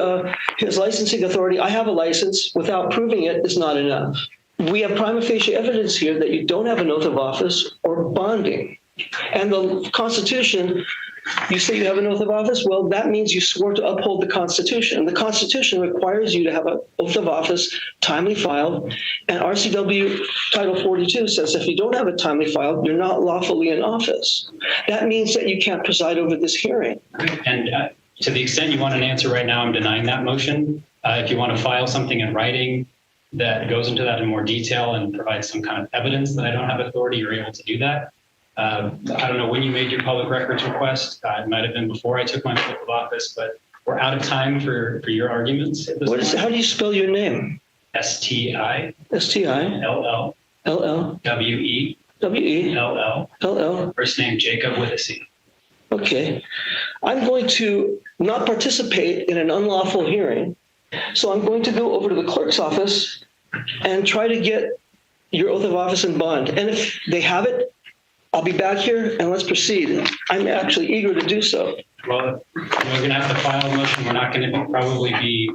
his licensing authority I have a license without proving it is not enough. We have prima facie evidence here that you don't have an oath of office or bonding. And the Constitution, you say you have an oath of office? Well, that means you swore to uphold the Constitution. The Constitution requires you to have an oath of office timely filed. And RCW Title 42 says if you don't have it timely filed, you're not lawfully in office. That means that you can't preside over this hearing. And to the extent you want an answer right now, I'm denying that motion. If you want to file something in writing that goes into that in more detail and provides some kind of evidence that I don't have authority, you're able to do that. I don't know when you made your public records request. It might have been before I took my oath of office, but we're out of time for your arguments at this point. How do you spell your name? STI. STI. LL. WE. LL. First name Jacob with a C. Okay. I'm going to not participate in an unlawful hearing. So I'm going to go over to the clerk's office and try to get your oath of office and bond. And if they have it, I'll be back here and let's proceed. I'm actually eager to do so. Well, we're going to have to file a motion. We're not going to probably be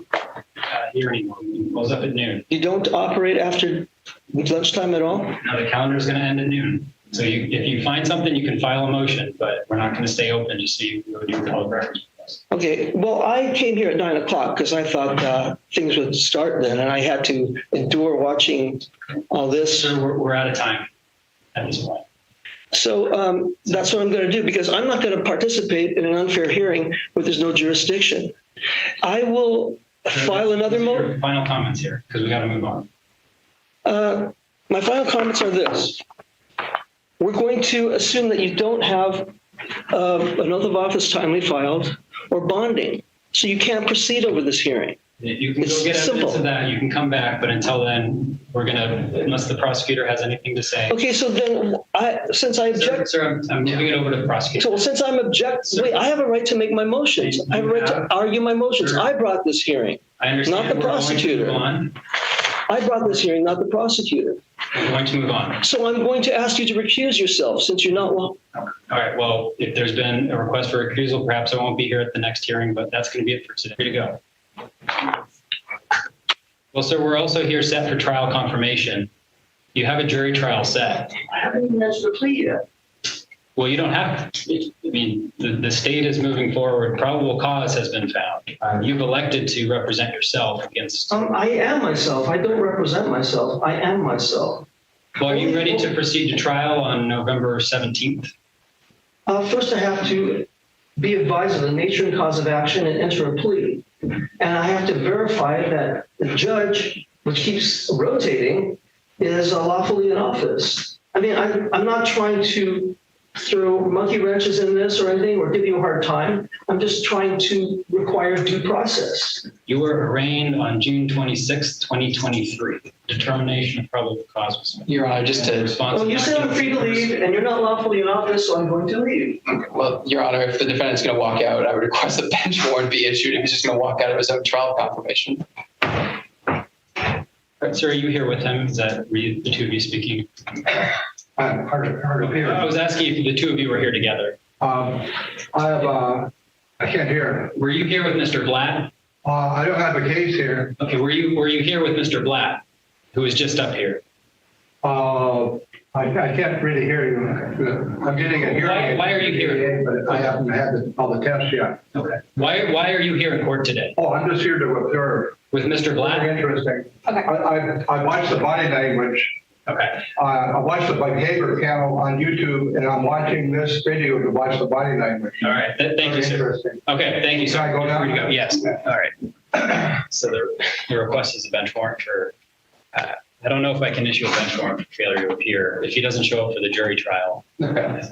here anymore. We can close up at noon. You don't operate after lunchtime at all? No, the calendar is going to end at noon. So if you find something, you can file a motion, but we're not going to stay open just so you can go do your public records. Okay, well, I came here at 9 o'clock because I thought things would start then, and I had to endure watching all this. Sir, we're out of time at this point. So that's what I'm going to do, because I'm not going to participate in an unfair hearing where there's no jurisdiction. I will file another motion. Final comments here, because we got to move on. My final comments are this. We're going to assume that you don't have an oath of office timely filed or bonding, so you can't proceed over this hearing. You can It's go get simple. evidence of that. You can come back, but until then, we're going to, unless the prosecutor has anything to say. Okay, so then since I object, Sir, I'm moving it over to the prosecutor. so since I'm wait, I have a right to make my motions. I have a right to argue my motions. Sure. I brought this hearing, I understand. not the We're going to prosecutor. move on. I brought this hearing, not the prosecutor. We're going to move on. So I'm going to ask you to recuse yourself since you're not well. All right. Well, if there's been a request for recusal, perhaps I won't be here at the next hearing, but that's going to be it for today. Here to go. Well, sir, we're also here set for trial confirmation. You have a jury trial set. I haven't even answered the plea yet. Well, you don't have to. I mean, the state is moving forward. Probable cause has been found. You've elected to represent yourself against. I am myself. I don't represent myself. I am myself. Well, are you ready to proceed to trial on November 17th? First, I have to be advised of the nature and cause of action and enter a plea. And I have to verify that the judge which keeps rotating, is lawfully in office. I mean, I'm not trying to throw monkey wrenches in this or anything or give you a hard time. I'm just trying to require due process. You were arraigned on June 26, 2023. Determination of probable cause was made. Your Honor, just to Response Well, you said I'm free to leave, and you're not lawfully in office, so I'm going to leave. Well, Your Honor, if the defendant's going to walk out, I would request a bench warrant be issued if he's just going to walk out of his own trial confirmation. All right, sir, are you here with him? Is that the two of you speaking? I'm hard to hear. I was asking if the two of you were here together. I can't hear. Were you here with Mr. Blatt? I don't have a case here. Okay, were you here with Mr. Blatt, who was just up here? I can't really hear you. I'm getting a hearing. Why are you here? But I haven't had all the tests yet. Okay. Why are you here in court today? Oh, I'm just here to observe. With Mr. Blatt? Very interesting. Okay. I watched the body language. Okay. I watched the behavior channel on YouTube, and I'm watching this video to watch the body language. All right. Thank you, sir. Interesting. Okay. Thank you, sir. Can I go now? Free to go. Yes. All right. So the request is a bench warrant for, I don't know if I can issue a bench warrant for failure to appear. If he doesn't show up for the jury trial, Okay.